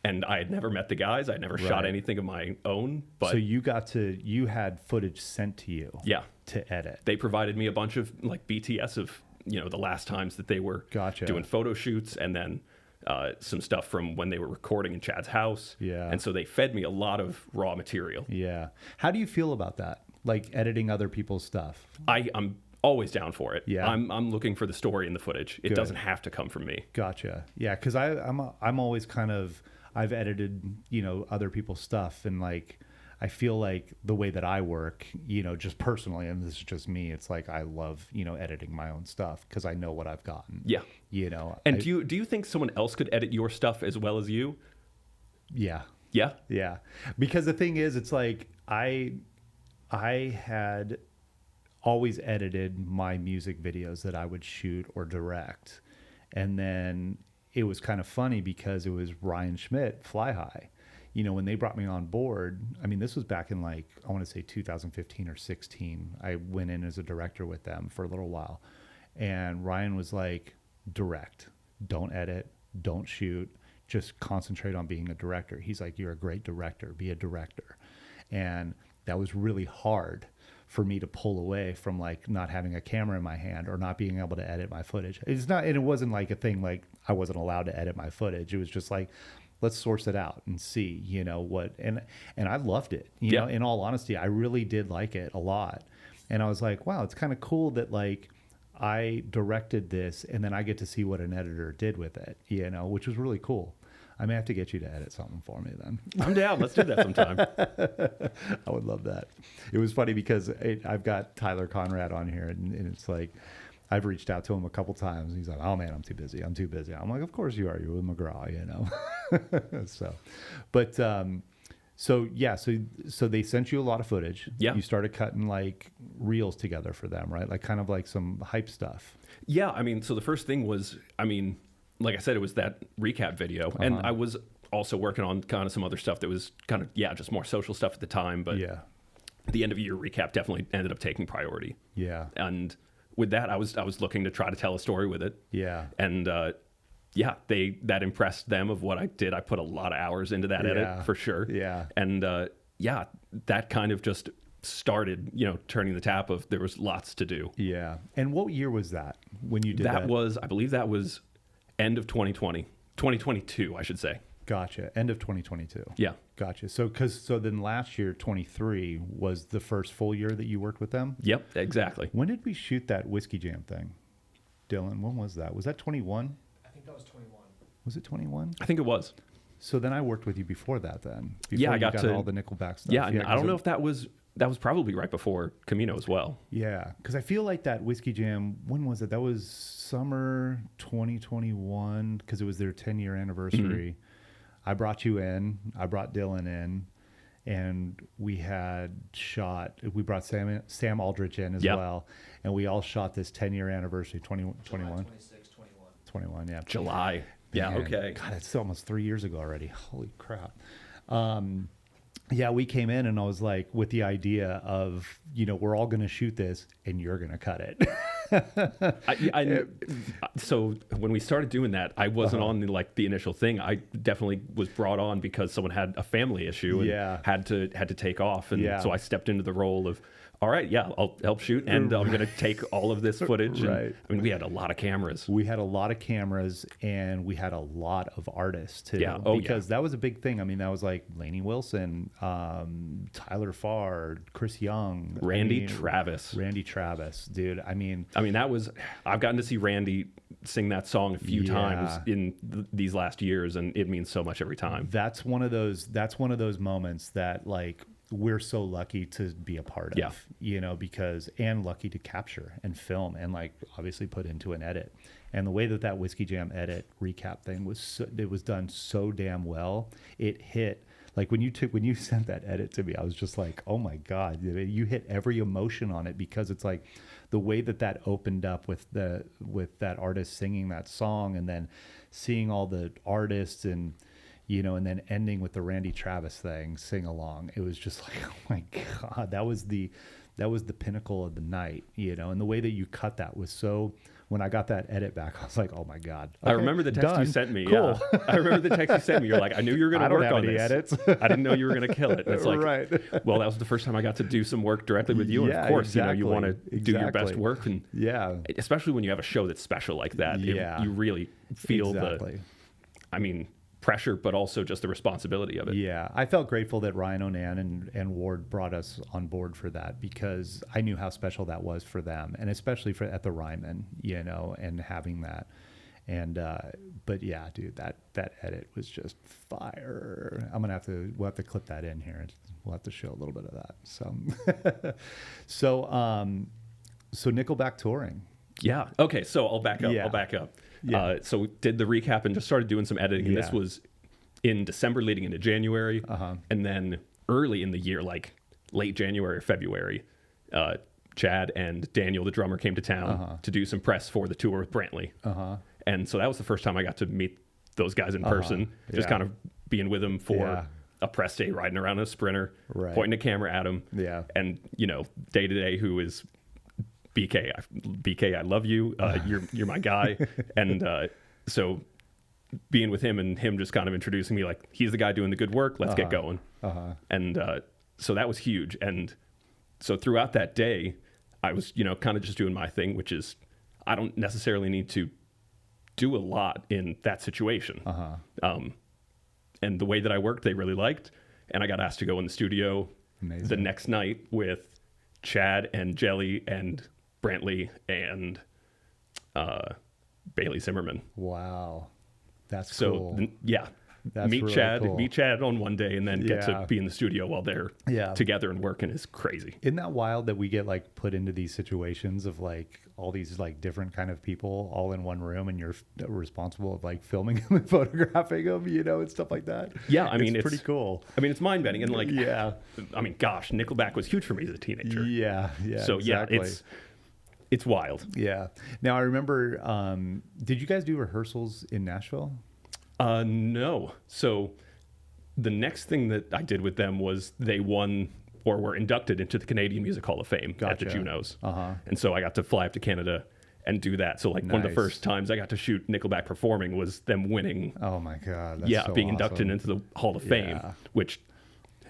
And I had never met the guys. I'd never shot anything of my own. But so you had footage sent to you. Yeah. To edit. They provided me a bunch of like BTS of, the last times that they were doing photo shoots, and then some stuff from when they were recording in Chad's house. Yeah. And so they fed me a lot of raw material. Yeah. How do you feel about that? Like editing other people's stuff? I'm always down for it. Yeah. I'm looking for the story in the footage. It doesn't have to come from me. Gotcha. Yeah. Cause I'm always kind of, I've edited, other people's stuff, and like, I feel like the way that I work, just personally, and this is just me, it's like I love, editing my own stuff because I know what I've gotten. Yeah. And do you think someone else could edit your stuff as well as you? Yeah. Yeah? Yeah. Because the thing is, it's like I had always edited my music videos that I would shoot or direct. And then it was kind of funny because it was Ryan Schmidt, Fly High. You know, when they brought me on board, I mean, this was back in like, I want to say 2015 or 16. I went in as a director with them for a little while. And Ryan was like, direct, don't edit, don't shoot, just concentrate on being a director. He's like, you're a great director, be a director. And that was really hard for me to pull away from like not having a camera in my hand or not being able to edit my footage. It's not, and it wasn't like a thing like I wasn't allowed to edit my footage. It was just like, let's source it out and see, you know, what, and I loved it, you know, in all honesty, I really did like it a lot. And I was like, wow, it's kind of cool that like I directed this and then I get to see what an editor did with it, you know, which was really cool. I may have to get you to edit something for me then. I'm down. Let's do that sometime. I would love that. It was funny because I've got Tyler Conrad on here, and it's like I've reached out to him a couple times. And he's like, "Oh man, I'm too busy. I'm too busy." I'm like, "Of course you are. You're with McGraw, you know." So they sent you a lot of footage. Yeah. You started cutting like reels together for them, right? Like kind of like some hype stuff. Yeah. I mean, so the first thing was, I mean, like I said, it was that recap video. And I was also working on kind of some other stuff that was kind of, just more social stuff at the time. But the end of year recap definitely ended up taking priority. Yeah. And with that, I was looking to try to tell a story with it. Yeah. And that impressed them of what I did. I put a lot of hours into that edit for sure. Yeah. And that kind of just started, you know, turning the tap of there was lots to do. Yeah. And what year was that when you did that? That was, I believe that was end of 2022, I should say. Gotcha. End of 2022. Yeah. Gotcha. So then last year, 23, was the first full year that you worked with them? Yep, exactly. When did we shoot that Whiskey Jam thing? Dylan, when was that? Was that 21? I think that was 21. Was it 21? I think it was. So then I worked with you before that then. Before I got all the Nickelback stuff. Yeah, I don't know if that was probably right before Camino as well. Yeah, because I feel like that Whiskey Jam, when was it? That was summer 2021 because it was their 10-year anniversary. Mm-hmm. I brought you in. I brought Dylan in. And we brought Sam Aldrich in as well. And we all shot this 10-year anniversary, 21? 26, 21, yeah. July. Yeah, Man, okay. God, it's almost 3 years ago already. Holy crap. Yeah, we came in and I was like, with the idea of, you know, we're all going to shoot this and you're going to cut it. So when we started doing that, I wasn't on the initial thing. I definitely was brought on because someone had a family issue and had to take off. And so I stepped into the role of, all right, I'll help shoot, and I'm going to take all of this footage. Right. And, I mean, we had a lot of cameras. We had a lot of cameras, and we had a lot of artists, too. Yeah. Because that was a big thing. I mean, that was like Lainey Wilson, Tyler Farr, Chris Young. Randy Travis, dude. I mean, I've gotten to see Randy sing that song a few times in these last years, and it means so much every time. That's one of those moments that, like, we're so lucky to be a part of, you know, and lucky to capture and film and like obviously put into an edit. And the way that Whiskey Jam edit recap thing it was done so damn well. It hit, like when you sent that edit to me, I was just like, oh my God, you hit every emotion on it, because it's like the way that opened up with that artist singing that song, and then seeing all the artists and, you know, and then ending with the Randy Travis thing, sing along. It was just like, oh my God, that was the pinnacle of the night, you know. And the way that you cut that was so. When I got that edit back, I was like, oh my God. Okay, I remember the text you sent me. Cool. Yeah. I remember the text you sent me. You're like, I knew you were going to work on this. Edits. I didn't know you were going to kill it. And it's like, right. Well, that was the first time I got to do some work directly with you. And of course, you know, you want to do your best work. And especially when you have a show that's special like that, you really feel the pressure, but also just the responsibility of it. Yeah, I felt grateful that Ryan Onan and Ward brought us on board for that, because I knew how special that was for them, and especially at the Ryman, you know, and having that. And but yeah, dude, that edit was just fire. We'll have to clip that in here. We'll have to show a little bit of that. So Nickelback touring. Yeah. Okay. So I'll back up. Yeah. So we did the recap and just started doing some editing. And this was in December leading into January. And then early in the year, like late January or February, Chad and Daniel, the drummer, came to town to do some press for the tour with Brantley. And so that was the first time I got to meet those guys in person, just kind of being with them for a press day, riding around in a Sprinter, pointing a camera at them. And, you know, day to day, who is BK, I love you. You're my guy. And so being with him and him just kind of introducing me, like, he's the guy doing the good work. Let's get going. And so that was huge. And so throughout that day, I was, you know, kind of just doing my thing, which is I don't necessarily need to do a lot in that situation. And the way that I worked, they really liked. And I got asked to go in the studio the next night with Chad and Jelly and Brantley and Bailey Zimmerman. Wow. That's so cool. That's meet really Chad, cool. meet Chad on one day, and then get to be in the studio while they're together and working is crazy. Isn't that wild that we get like put into these situations of like all these like different kind of people all in one room, and you're responsible of like filming them and photographing them, you know, and stuff like that. Yeah, I mean, it's pretty cool. I mean, it's mind bending, and like, I mean, gosh, Nickelback was huge for me as a teenager. So exactly. it's wild. Yeah. Now I remember, did you guys do rehearsals in Nashville? No. So the next thing that I did with them was they won or were inducted into the Canadian Music Hall of Fame at the Junos. And so I got to fly up to Canada and do that. So like one of the first times I got to shoot Nickelback performing was them winning. Oh my God. That's so being awesome. inducted into the Hall of Fame, which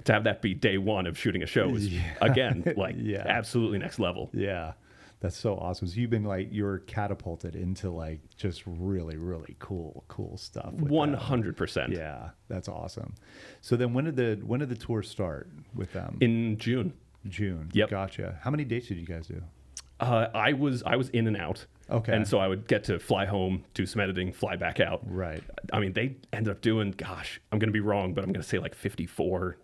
to have that be day one of shooting a show is again, like absolutely next level. Yeah. That's so awesome. So you've been like, you're catapulted into like just really, really cool stuff. 100%. Yeah, that's awesome. So then when did the tour start with them? In June. June. Yep. Gotcha. How many dates did you guys do? I was in and out. Okay. And so I would get to fly home, do some editing, fly back out. Right. I mean, they ended up doing, gosh, I'm going to be wrong, but I'm going to say like 54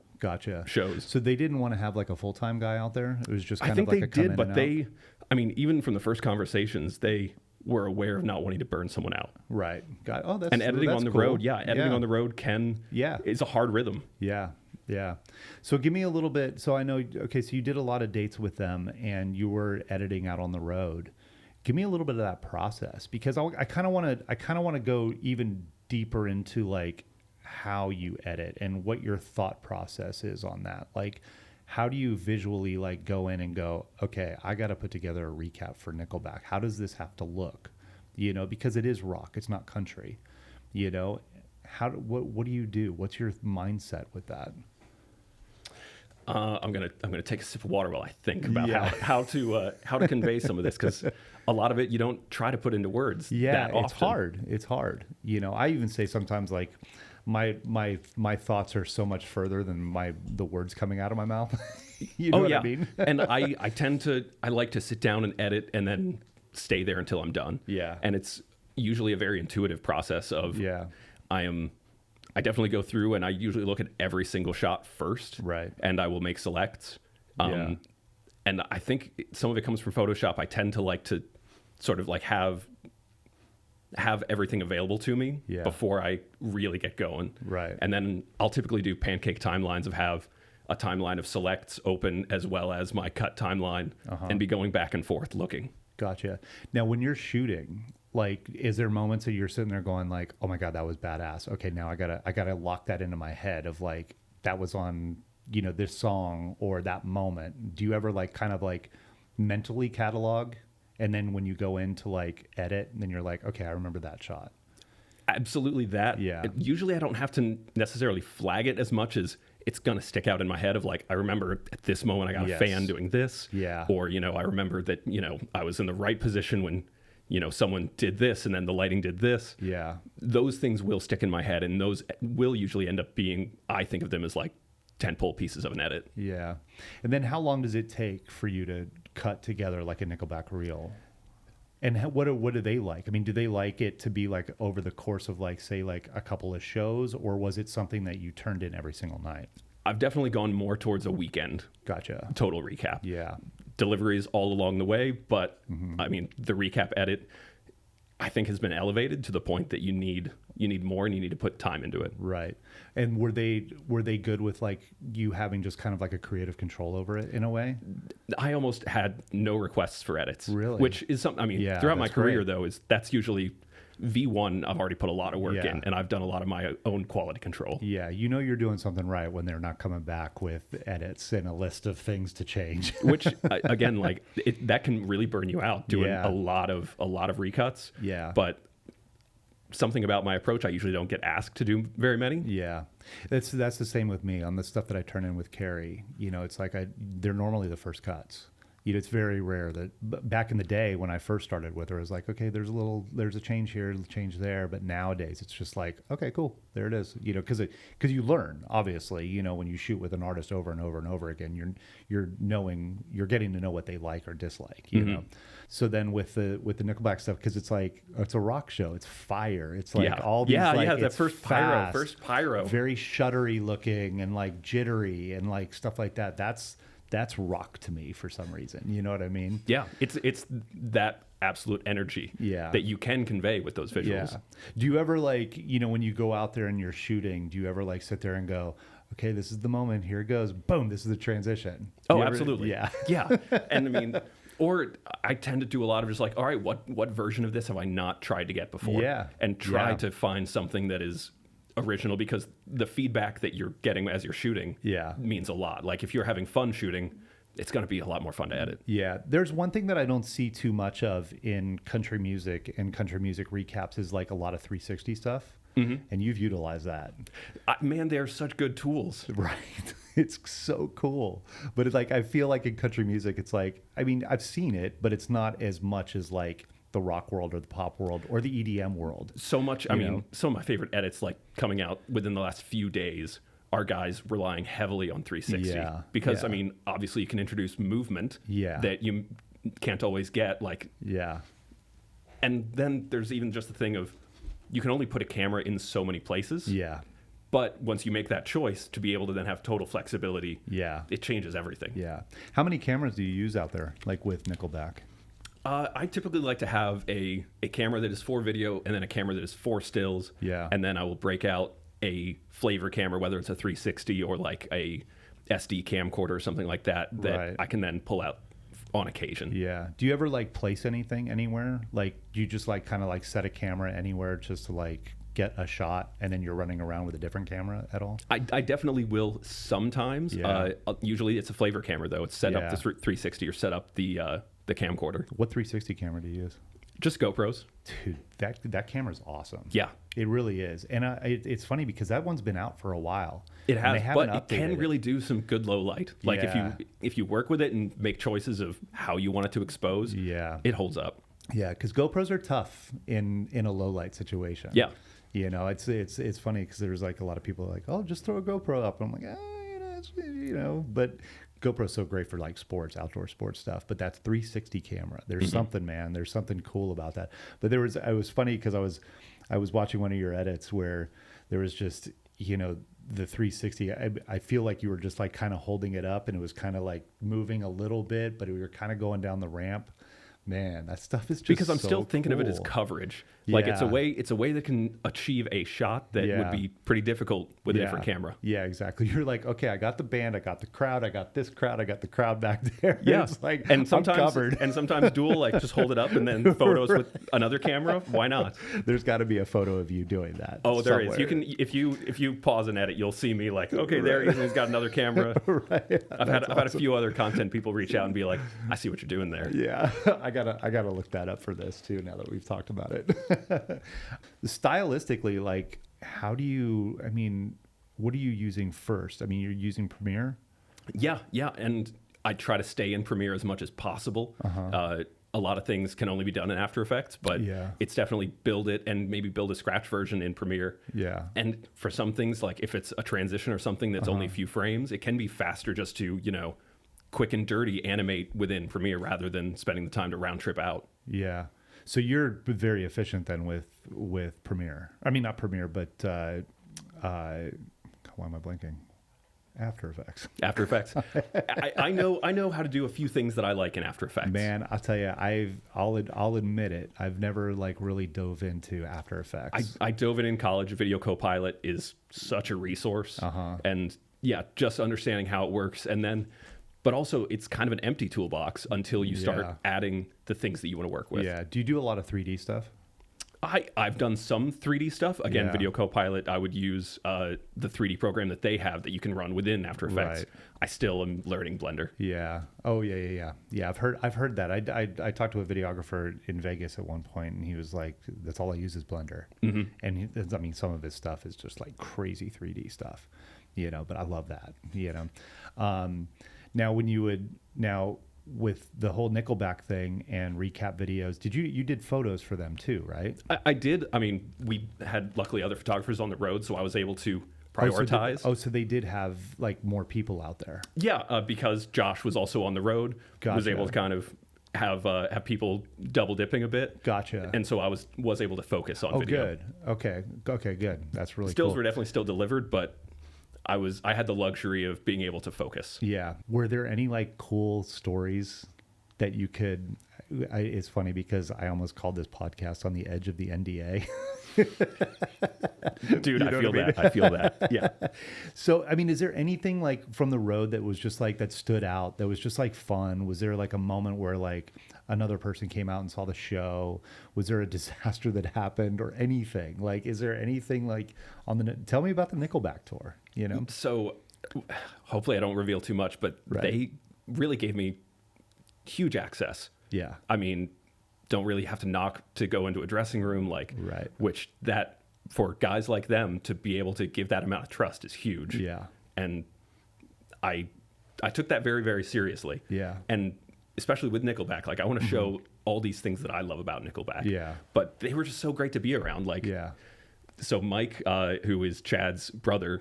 shows. So they didn't want to have like a full-time guy out there? It was just kind I think of like they a come did, in but and they, I mean, even from the first conversations, they were aware of not wanting to burn someone out. Right. That's and editing that's on the cool. road. Yeah. Editing on the road is a hard rhythm. Yeah. Yeah. So give me a little bit. So I know, okay, so you did a lot of dates with them and you were editing out on the road. Give me a little bit of that process, because I kind of want to go even deeper into like how you edit and what your thought process is on that. Like, how do you visually like go in and go, okay, I got to put together a recap for Nickelback. How does this have to look? You know, because it is rock, it's not country. You know, what do you do? What's your mindset with that? I'm gonna take a sip of water while I think about how to convey some of this, because a lot of it you don't try to put into words. Yeah, that it's often. hard. It's hard. You know, I even say sometimes like my thoughts are so much further than the words coming out of my mouth. You know what I mean? And I like to sit down and edit and then stay there until I'm done. Yeah. And it's usually a very intuitive process of I definitely go through and I usually look at every single shot first. Right. And I will make selects. And I think some of it comes from Photoshop. I tend to like to sort of like have everything available to me before I really get going. Right. And then I'll typically do pancake timelines of have a timeline of selects open as well as my cut timeline and be going back and forth looking. Gotcha. Now, when you're shooting, like, is there moments that you're sitting there going like, oh my God, that was badass. Okay, now I gotta lock that into my head of like, that was on, you know, this song or that moment. Do you ever like kind of like mentally catalog? And then when you go in to like edit, then you're like, okay, I remember that shot. Absolutely that. Yeah. Usually I don't have to necessarily flag it as much as it's going to stick out in my head of like, I remember at this moment I got a fan doing this. Yeah. Or, you know, I remember that, you know, I was in the right position when, you know, someone did this and then the lighting did this. Yeah. Those things will stick in my head, and those will usually end up being, I think of them as like tentpole pieces of an edit. Yeah. And then how long does it take for you to cut together like a Nickelback reel? And what do they like? I mean, do they like it to be like over the course of like, say, like a couple of shows, or was it something that you turned in every single night? I've definitely gone more towards a weekend. Gotcha. Total recap. Yeah. Deliveries all along the way, but I mean, the recap edit, I think has been elevated to the point that you need more and you need to put time into it. Right. And were they good with like you having just kind of like a creative control over it in a way? I almost had no requests for edits. Really? Which is something, I mean, throughout my career though, that's usually V1, I've already put a lot of work in, and I've done a lot of my own quality control. Yeah, you're doing something right when they're not coming back with edits and a list of things to change. Which again, like that can really burn you out doing a lot of recuts. Yeah. But something about my approach, I usually don't get asked to do very many. Yeah, that's the same with me on the stuff that I turn in with Carrie. It's like they're normally the first cuts. It's very rare that back in the day when I first started with her, it was like, okay, there's a change here, a change there. But nowadays it's just like, okay, cool, there it is. Because you learn, obviously, when you shoot with an artist over and over and over again, you're getting to know what they like or dislike, you know. So then with the Nickelback stuff, because it's like it's a rock show, it's fire, it's like all these that first pyro, very shuddery looking and like jittery and like stuff like that. That's rock to me for some reason. You know what I mean? Yeah, it's that absolute energy that you can convey with those visuals. Yeah. Do you ever like, when you go out there and you're shooting, do you ever like sit there and go, okay, this is the moment, here it goes, boom, this is the transition? Absolutely. Yeah. Yeah. And I mean, or I tend to do a lot of just like, all right, what version of this have I not tried to get before? Yeah. And try to find something that is original, because the feedback that you're getting as you're shooting means a lot. Like if you're having fun shooting, it's going to be a lot more fun to edit. Yeah. There's one thing that I don't see too much of in country music and country music recaps is like a lot of 360 stuff. Mm-hmm. And you've utilized that. Man, they're such good tools. Right. It's so cool. But it's like, I feel like in country music, it's like, I mean, I've seen it, but it's not as much as like the rock world or the pop world or the EDM world. So much. I mean, some of my favorite edits like coming out within the last few days are guys relying heavily on 360 because I mean, obviously you can introduce movement that you can't always get, like, and then there's even just the thing of you can only put a camera in so many places. But once you make that choice to be able to then have total flexibility, it changes everything. How many cameras do you use out there, like with Nickelback? I typically like to have a camera that is for video and then a camera that is for stills. And then I will break out a flavor camera, whether it's a 360 or like a SD camcorder or something like that, I can then pull out on occasion. Do you ever like place anything anywhere? Like, do you just like kind of like set a camera anywhere just to like get a shot and then you're running around with a different camera at all? I definitely will sometimes. Usually it's a flavor camera though. It's set up the 360 or set up the camcorder. What 360 camera do you use? Just GoPros. Dude, that camera's awesome. Yeah. It really is. And it's funny because that one's been out for a while. It has, but it can really do some good low light. Like if you work with it and make choices of how you want it to expose, it holds up. Yeah, because GoPros are tough in a low light situation. Yeah. It's funny because there's like a lot of people like, oh, just throw a GoPro up. And I'm like, but GoPro's so great for like sports, outdoor sports stuff, but that's 360 camera. There's something, man. There's something cool about that. But it was funny because I was watching one of your edits where there was just, the 360. I feel like you were just like kind of holding it up and it was kind of like moving a little bit, but we were kind of going down the ramp. Man, that stuff is just because I'm so still thinking cool. of it as coverage. Like it's a way that can achieve a shot that would be pretty difficult with a different camera. Yeah, exactly. You're like, okay, I got the band, I got the crowd, I got this crowd, I got the crowd back there. Yeah, it's like, and sometimes I'm covered. And sometimes dual, like just hold it up and then photos with another camera. Why not? There's got to be a photo of you doing that. Oh, there is. You can if you pause and edit, you'll see me like, okay, there he is. He's got another camera. I've had a few other content people reach out and be like, I see what you're doing there. Yeah, I gotta look that up for this too. Now that we've talked about it. Stylistically, like, what are you using first? I mean, you're using Premiere? Yeah, and I try to stay in Premiere as much as possible. A lot of things can only be done in After Effects, but it's definitely build it and maybe build a scratch version in Premiere. Yeah. And for some things, like if it's a transition or something that's only a few frames, it can be faster just to, quick and dirty animate within Premiere rather than spending the time to round trip out. Yeah. So you're very efficient then with Premiere. I mean, not Premiere, but why am I blanking? After Effects. After Effects. I know how to do a few things that I like in After Effects. Man, I'll tell you, I'll admit it. I've never like really dove into After Effects. I dove in college. Video Copilot is such a resource. And yeah, just understanding how it works. And then, but also it's kind of an empty toolbox until you start adding the things that you want to work with. Yeah. Do you do a lot of 3D stuff? I've done some 3D stuff. Again, Video Copilot, I would use the 3D program that they have that you can run within After Effects. Right. I still am learning Blender. Yeah. Oh, yeah. Yeah, I've heard that. I talked to a videographer in Vegas at one point, and he was like, "That's all I use is Blender." Mm-hmm. And I mean, some of his stuff is just like crazy 3D stuff, But I love that, Now, with the whole Nickelback thing and recap videos, you did photos for them too, right? I did. I mean, we had luckily other photographers on the road, so I was able to prioritize. So they did have like more people out there. Yeah, because Josh was also on the road, was able to kind of have people double dipping a bit. Gotcha. And so I was able to focus on video. Good. Okay, good. That's really Stills cool. were definitely still delivered, but I had the luxury of being able to focus. Yeah. Were there any like cool stories that you could? It's funny because I almost called this podcast on the edge of the NDA. Dude, I feel that. Yeah. So, I mean, is there anything like from the road that was just like that stood out? That was just like fun? Was there like a moment where like another person came out and saw the show? Was there a disaster that happened or anything? Like, is there anything like tell me about the Nickelback tour, So hopefully I don't reveal too much, but they really gave me huge access. Yeah. I mean, don't really have to knock to go into a dressing room, which that for guys like them to be able to give that amount of trust is huge. Yeah. And I took that very, very seriously. Yeah. And especially with Nickelback, like I want to show all these things that I love about Nickelback. Yeah. But they were just so great to be around. So Mike, who is Chad's brother,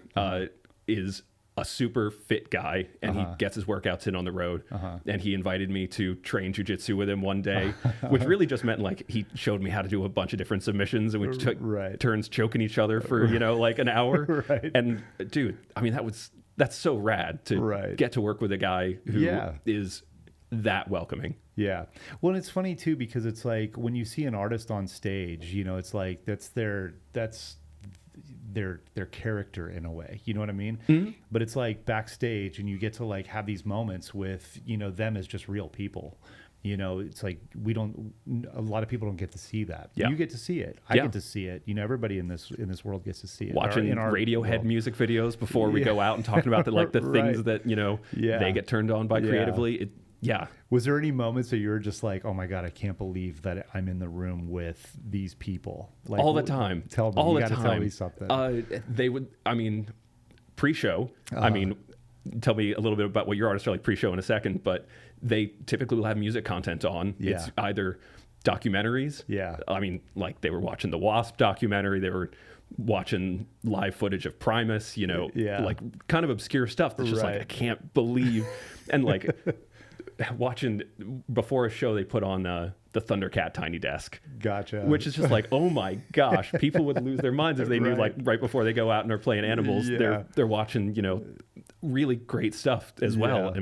is a super fit guy, and he gets his workouts in on the road. And he invited me to train jujitsu with him one day, which really just meant like he showed me how to do a bunch of different submissions, and we took turns choking each other for like an hour. And dude, I mean that's so rad to get to work with a guy who is that welcoming. Yeah. Well, and it's funny too because it's like when you see an artist on stage, it's like that's their character in a way, you know what I mean? Mm-hmm. But it's like backstage and you get to like have these moments with, them as just real people. It's like a lot of people don't get to see that. Yeah. You get to see it. I get to see it. Everybody in this world gets to see it. Watching in our Radiohead world. Music videos before we go out and talking about the things that, they get turned on by creatively. Was there any moments that you were just like, oh my God, I can't believe that I'm in the room with these people? Like, all the time. Tell me. All you the time. Tell me something. They would, pre-show, tell me a little bit about what your artists are like pre-show in a second, but they typically will have music content on. Yeah. It's either documentaries. Yeah. Like they were watching the Wasp documentary. They were watching live footage of Primus, like kind of obscure stuff that's just like, I can't believe. And like watching before a show, they put on the Thundercat Tiny Desk. Gotcha. Which is just like, oh my gosh, people would lose their minds if they knew like right before they go out and are playing animals, they're watching, really great stuff as well.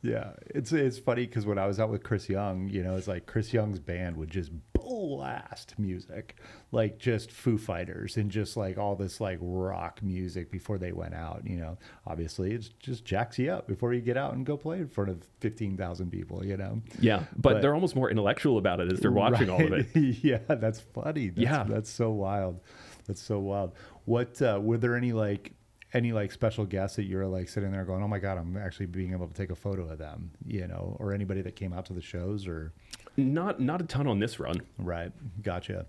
Yeah, it's funny because when I was out with Chris Young, it's like Chris Young's band would just blast music, like just Foo Fighters and just like all this like rock music before they went out. Obviously it just jacks you up before you get out and go play in front of 15,000 people. Yeah, but they're almost more intellectual about it as they're watching all of it. Yeah, that's funny. That's so wild. That's so wild. What were there any special guests that you're like sitting there going, oh my God, I'm actually being able to take a photo of them, or anybody that came out to the shows? Or not a ton on this run. Right. Gotcha.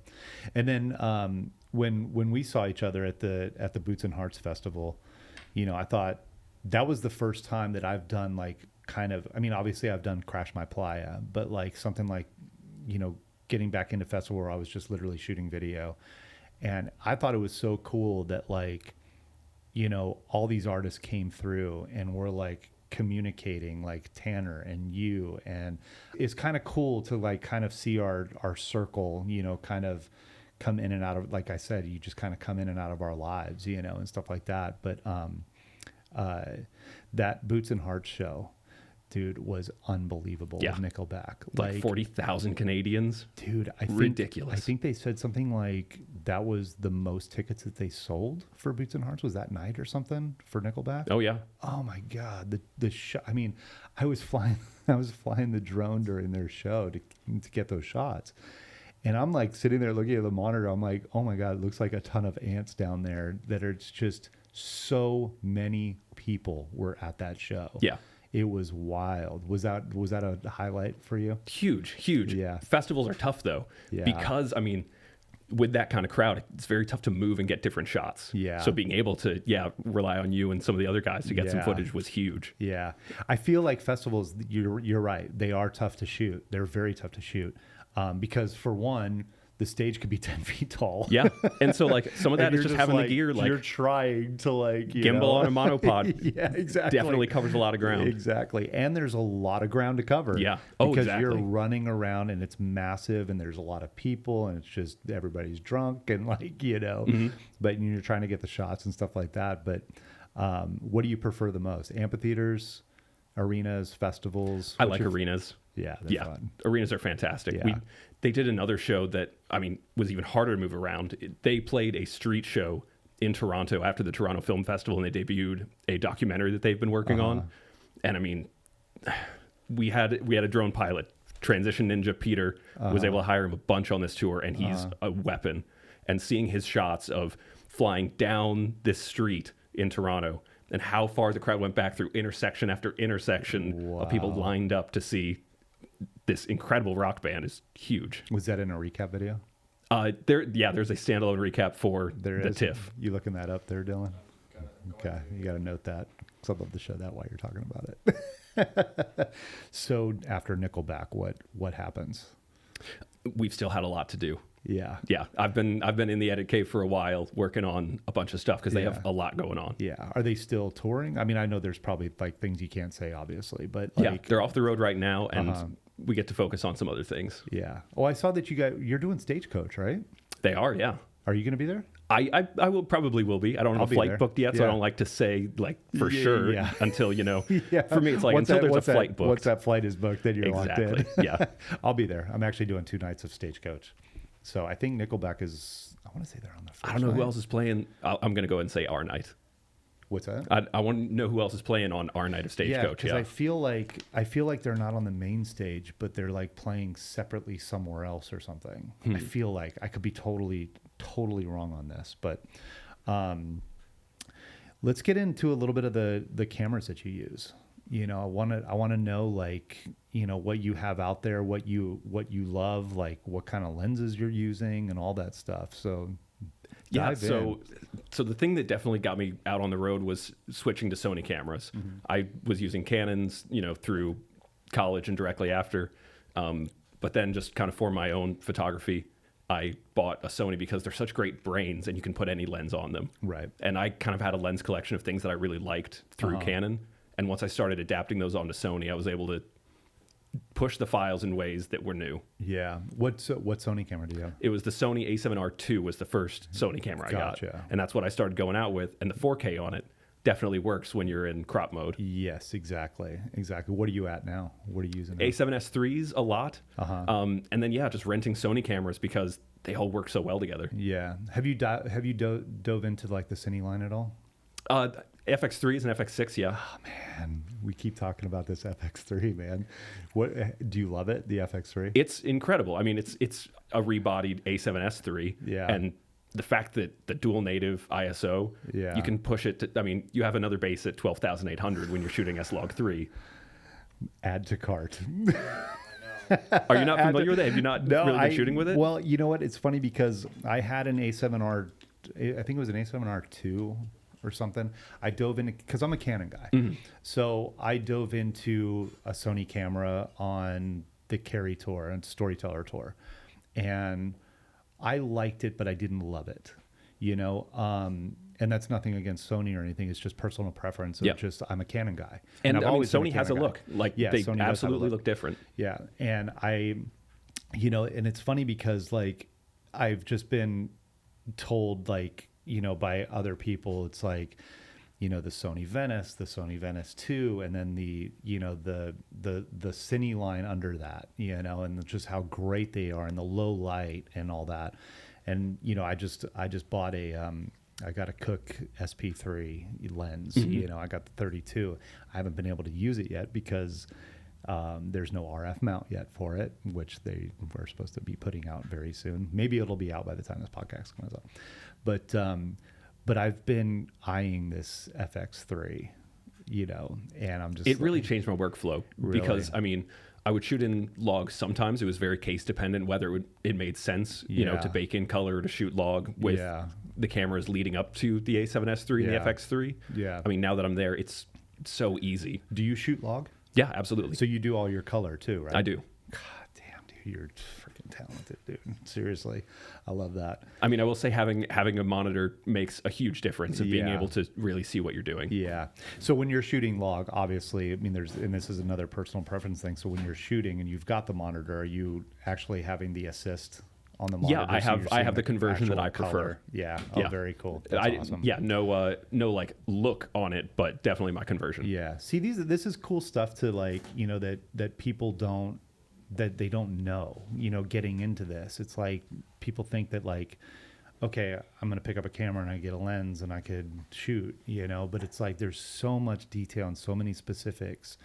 And then when we saw each other at the Boots and Hearts Festival, I thought that was the first time that I've done like kind of, obviously I've done Crash My Playa, but like something like, getting back into festival where I was just literally shooting video. And I thought it was so cool that like, all these artists came through and were like communicating, like Tanner and you, and it's kind of cool to like kind of see our circle, kind of come in and out of, like I said, you just kind of come in and out of our lives, and stuff like that. But That Boots and Hearts show, dude, was unbelievable with Nickelback. Like 40,000 Canadians. Dude, ridiculous. I think they said something like that was the most tickets that they sold for Boots and Hearts was that night or something for Nickelback. Oh yeah. Oh my God. The show. I mean, I was flying the drone during their show to get those shots. And I'm like sitting there looking at the monitor. I'm like, oh my God, it looks like a ton of ants down there that are just so many people were at that show. Yeah. It was wild. Was that a highlight for you? Huge. Yeah. Festivals are tough though. Yeah. Because, I mean, with that kind of crowd, it's very tough to move and get different shots. Yeah. So being able to, rely on you and some of the other guys to get some footage was huge. Yeah. I feel like festivals, you're right. They are tough to shoot. They're very tough to shoot. Because for one, the stage could be 10 feet tall. Yeah. And so like some of that is just having the gear, like you're trying to like gimbal on a monopod. Yeah, exactly. Definitely covers a lot of ground. Exactly. And there's a lot of ground to cover. Yeah. Oh, because exactly. you're running around and it's massive and there's a lot of people and it's just everybody's drunk and like, but you're trying to get the shots and stuff like that. But what do you prefer the most? Amphitheaters, arenas, festivals? I like arenas. Yeah, they're fun. Arenas are fantastic. Yeah. They did another show that, I mean, was even harder to move around. They played a street show in Toronto after the Toronto Film Festival, and they debuted a documentary that they've been working on. And I mean, we had a drone pilot, Transition Ninja Peter, was able to hire him a bunch on this tour, and he's a weapon. And seeing his shots of flying down this street in Toronto and how far the crowd went back through intersection after intersection of people lined up to see this incredible rock band is huge. Was that in a recap video? There's a standalone recap for the TIFF. You looking that up there, Dylan? Okay, you got to note that because I'd love to show that while you're talking about it. So after Nickelback, what happens? We've still had a lot to do. Yeah. I've been in the edit cave for a while working on a bunch of stuff because they have a lot going on. Yeah. Are they still touring? I mean, I know there's probably like things you can't say, obviously, but like, they're off the road right now, and we get to focus on some other things. Yeah. Oh, I saw that you're doing Stagecoach, right? They are. Yeah. Are you going to be there? I probably will be. I don't have a flight booked yet, so I don't like to say like for sure until For me, it's like until there's a flight booked. Once that flight is booked, then you're locked in. Yeah. I'll be there. I'm actually doing 2 nights of Stagecoach. So I think Nickelback is, I want to say they're on the first I don't know night. who else is playing. I'm going to go ahead and say our night. What's that? I want to know who else is playing on our night of Stagecoach. Yeah, because I feel like they're not on the main stage, but they're like playing separately somewhere else or something. I feel like I could be totally wrong on this, but let's get into a little bit of the cameras that you use. I want to know like what you have out there, what you love, like what kind of lenses you're using and all that stuff. So so the thing that definitely got me out on the road was switching to Sony cameras. I was using Canons, through college and directly after, but then just kind of for my own photography, I bought a Sony because they're such great brains and you can put any lens on them. Right. And I kind of had a lens collection of things that I really liked through Canon. And once I started adapting those onto Sony, I was able to push the files in ways that were new. Yeah. What Sony camera do you have? It was the Sony A7R II was the first Sony camera I got. And that's what I started going out with. And the 4K on it definitely works when you're in crop mode. Yes, exactly. What are you at now? What are you using now? A7S3s a lot. And then, just renting Sony cameras because they all work so well together. Yeah. Have you dove into like the Cine line at all? FX3s and FX6, yeah. Oh, man. We keep talking about this FX3, man. What do you love it, the FX3? It's incredible. I mean, it's a rebodied A7S3. Yeah. And the fact that the dual native ISO, you can push it to, you have another base at 12,800 when you're shooting S-Log3. Add to cart. Are you not familiar with it? Have you not really been shooting with it? Well, you know what? It's funny because I had an A7R, I think it was an A7R2 or something. I dove in because I'm a Canon guy. So I dove into a Sony camera on the Carry Tour and Storyteller Tour. And I liked it, but I didn't love it, and that's nothing against Sony or anything. It's just personal preference. It's just, I'm a Canon guy. And Sony has a look. Like, they Sony absolutely look different. Yeah. And and it's funny because like, I've just been told like, by other people, it's like, the Sony Venice, the Sony Venice 2, and then the Cine line under that, and just how great they are and the low light and all that. And, I just bought I got a Cook SP3 lens, I got the 32. I haven't been able to use it yet because there's no RF mount yet for it, which they were supposed to be putting out very soon. Maybe it'll be out by the time this podcast comes up. But I've been eyeing this FX3, and I'm just... It really changed my workflow because, Really? I would shoot in logs sometimes. It was very case dependent whether it made sense, to bake in color, to shoot log with the cameras leading up to the A7S3 and the FX3. Yeah. Now that I'm there, it's so easy. Do you shoot log? Yeah, absolutely. So you do all your color too, right? I do. God damn, dude, you're freaking talented, dude. Seriously, I love that. I will say having a monitor makes a huge difference in being Yeah. able to really see what you're doing. Yeah. So when you're shooting log, obviously, and this is another personal preference thing. So when you're shooting and you've got the monitor, are you actually having the assist on the monitor? Yeah, so I have the conversion that I actual prefer. color? Yeah. Oh, Yeah. very cool. That's awesome. Yeah, no like look on it, but definitely my conversion. Yeah. See, this is cool stuff to that people don't know, getting into this. It's like people think that okay, I'm going to pick up a camera and I get a lens and I could shoot, but it's like there's so much detail and so many specifics,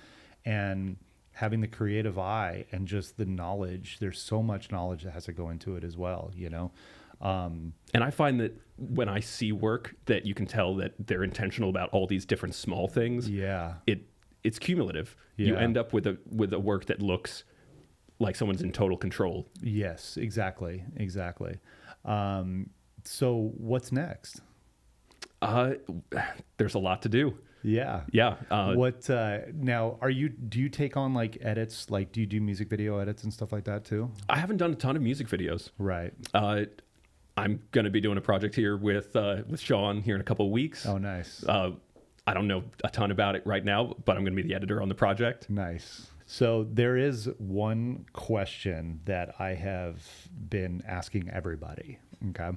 and having the creative eye and just the knowledge, there's so much knowledge that has to go into it as well, And I find that when I see work that you can tell that they're intentional about all these different small things. Yeah. It's cumulative. You Yeah. end up with a work that looks like someone's in total control. Yes, exactly. So what's next? There's a lot to do. Yeah. Yeah. Now do you take on edits? Do you do music video edits and stuff like that too? I haven't done a ton of music videos. Right. I'm going to be doing a project here with Sean here in a couple of weeks. Oh, nice. I don't know a ton about it right now, but I'm going to be the editor on the project. Nice. So there is one question that I have been asking everybody. Okay.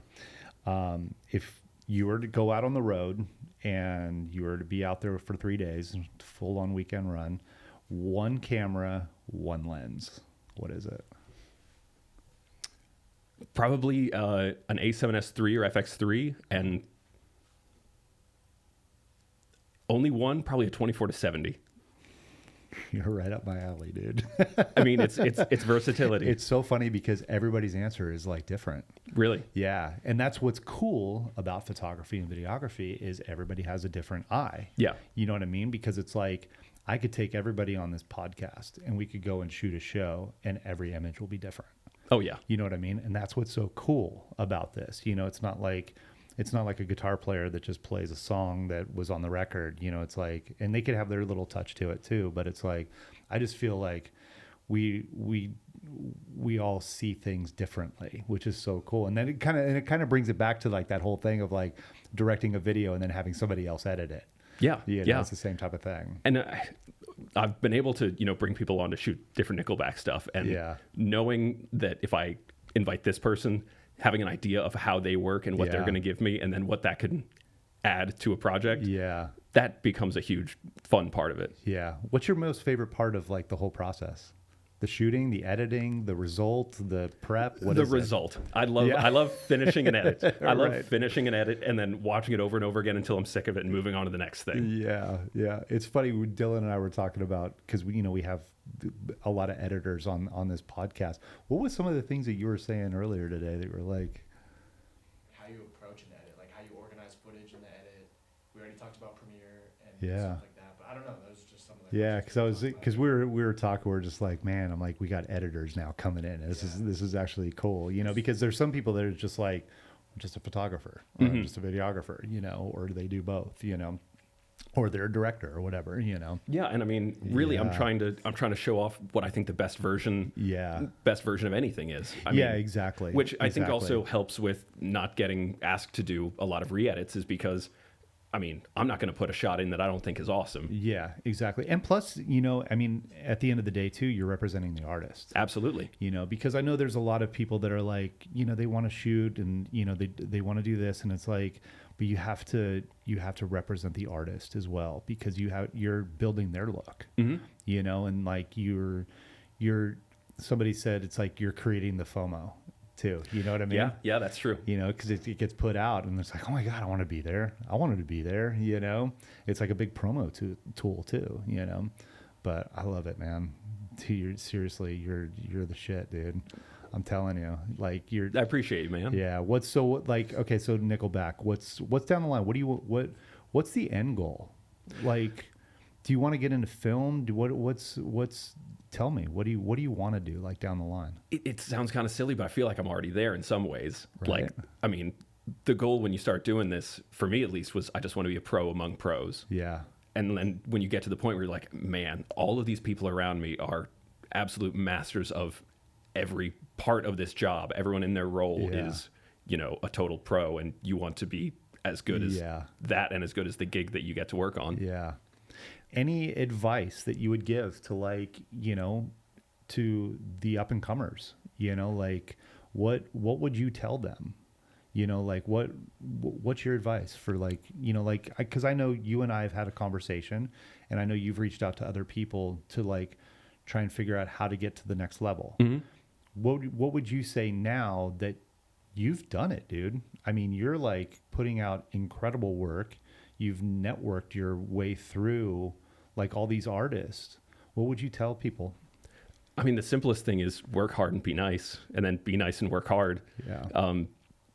If you were to go out on the road and you were to be out there for 3 days, full on weekend run, one camera, one lens, what is it? Probably an A7S3 or FX3, and only one, probably a 24-70. You're right up my alley, dude. It's versatility. It's so funny because everybody's answer is different. Really? Yeah. And that's what's cool about photography and videography is everybody has a different eye. Yeah. You know what I mean? Because it's I could take everybody on this podcast and we could go and shoot a show and every image will be different. Oh yeah. You know what I mean? And that's what's so cool about this. It's not like a guitar player that just plays a song that was on the record. It's and they could have their little touch to it too, but it's I just feel like we all see things differently, which is so cool. And then it kind of brings it back to that whole thing of directing a video and then having somebody else edit it. Yeah. Yeah. It's the same type of thing. And I've been able to, bring people on to shoot different Nickelback stuff, and knowing that if I invite this person, having an idea of how they work and what they're going to give me, and then what that can add to a project. Yeah. That becomes a huge fun part of it. Yeah. What's your most favorite part of the whole process? The shooting, the editing, the result, the prep? What is the result. I love finishing an edit. I love Right. finishing an edit and then watching it over and over again until I'm sick of it and moving on to the next thing. Yeah. Yeah. It's funny. Dylan and I were talking about, because we have a lot of editors on this podcast. What was some of the things that you were saying earlier today that were How you approach an edit, how you organize footage in the edit. We already talked about Premiere and Yeah. stuff like that, but I don't know. Those are just some of the Yeah, questions because we were talking, we're just man, I'm we got editors now coming in. This is actually cool, because there's some people that are just I'm just a photographer or I'm just a videographer, or they do both, or they're a director or whatever, Yeah, and really, I'm trying to show off what I think the best version of anything is. Exactly. Which I think also helps with not getting asked to do a lot of re-edits, is because I mean, I'm not going to put a shot in that I don't think is awesome. Yeah, exactly. And plus, you know, I mean, at the end of the day too, you're representing the artist. Absolutely. You know, because I know there's a lot of people that are like, you know, they want to shoot and, you know, they want to do this, and it's like, but you have to represent the artist as well, because you're building their look. Mm-hmm. You know, and like you're somebody said it's like you're creating the FOMO too. You know what I mean? Yeah, that's true. You know, because it gets put out and it's like, oh my God, I want to be there. I wanted to be there. You know, it's like a big promo tool too, you know, but I love it, man. Seriously, you're the shit, dude. I'm telling you, like I appreciate you, man. Yeah. Okay. So Nickelback, what's down the line? What's the end goal? Like, do you want to get into film? Tell me, what do you want to do, like, down the line? It sounds kind of silly, but I feel like I'm already there in some ways. Right. Like, I mean, the goal when you start doing this, for me at least, was I just want to be a pro among pros. Yeah. And then when you get to the point where you're like, man, all of these people around me are absolute masters of every part of this job. Everyone in their role is, you know, a total pro, and you want to be as good as that and as good as the gig that you get to work on. Yeah. Any advice that you would give to, like, you know, to the up and comers, you know, like what would you tell them? You know, like what's your advice for, like, you know, like, because I know you and I have had a conversation, and I know you've reached out to other people to, like, try and figure out how to get to the next level. Mm-hmm. What would you say now that you've done it, dude? I mean, you're like putting out incredible work. You've networked your way through, like, all these artists. What would you tell people? I mean, the simplest thing is work hard and be nice, and then be nice and work hard. Yeah.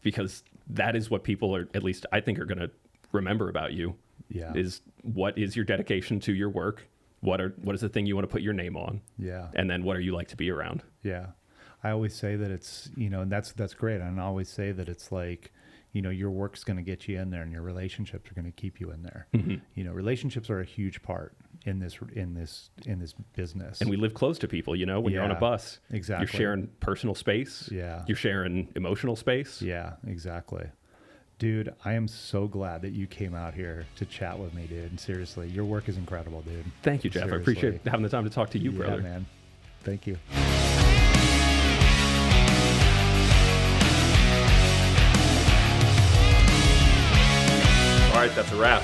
Because that is what people are, at least I think, are going to remember about you. Yeah. Is what is your dedication to your work? What is the thing you want to put your name on? Yeah. And then what are you like to be around? Yeah. I always say that it's, you know, and that's great. And I always say that it's like, you know, your work's going to get you in there, and your relationships are going to keep you in there. Mm-hmm. You know, relationships are a huge part in this business. And we live close to people, you know, when you're on a bus. Exactly. You're sharing personal space. Yeah. You're sharing emotional space. Yeah, exactly. Dude, I am so glad that you came out here to chat with me, dude. Seriously, your work is incredible, dude. Thank you, Jeff. Seriously. I appreciate having the time to talk to you, brother. Yeah, man. Thank you. All right, that's a wrap.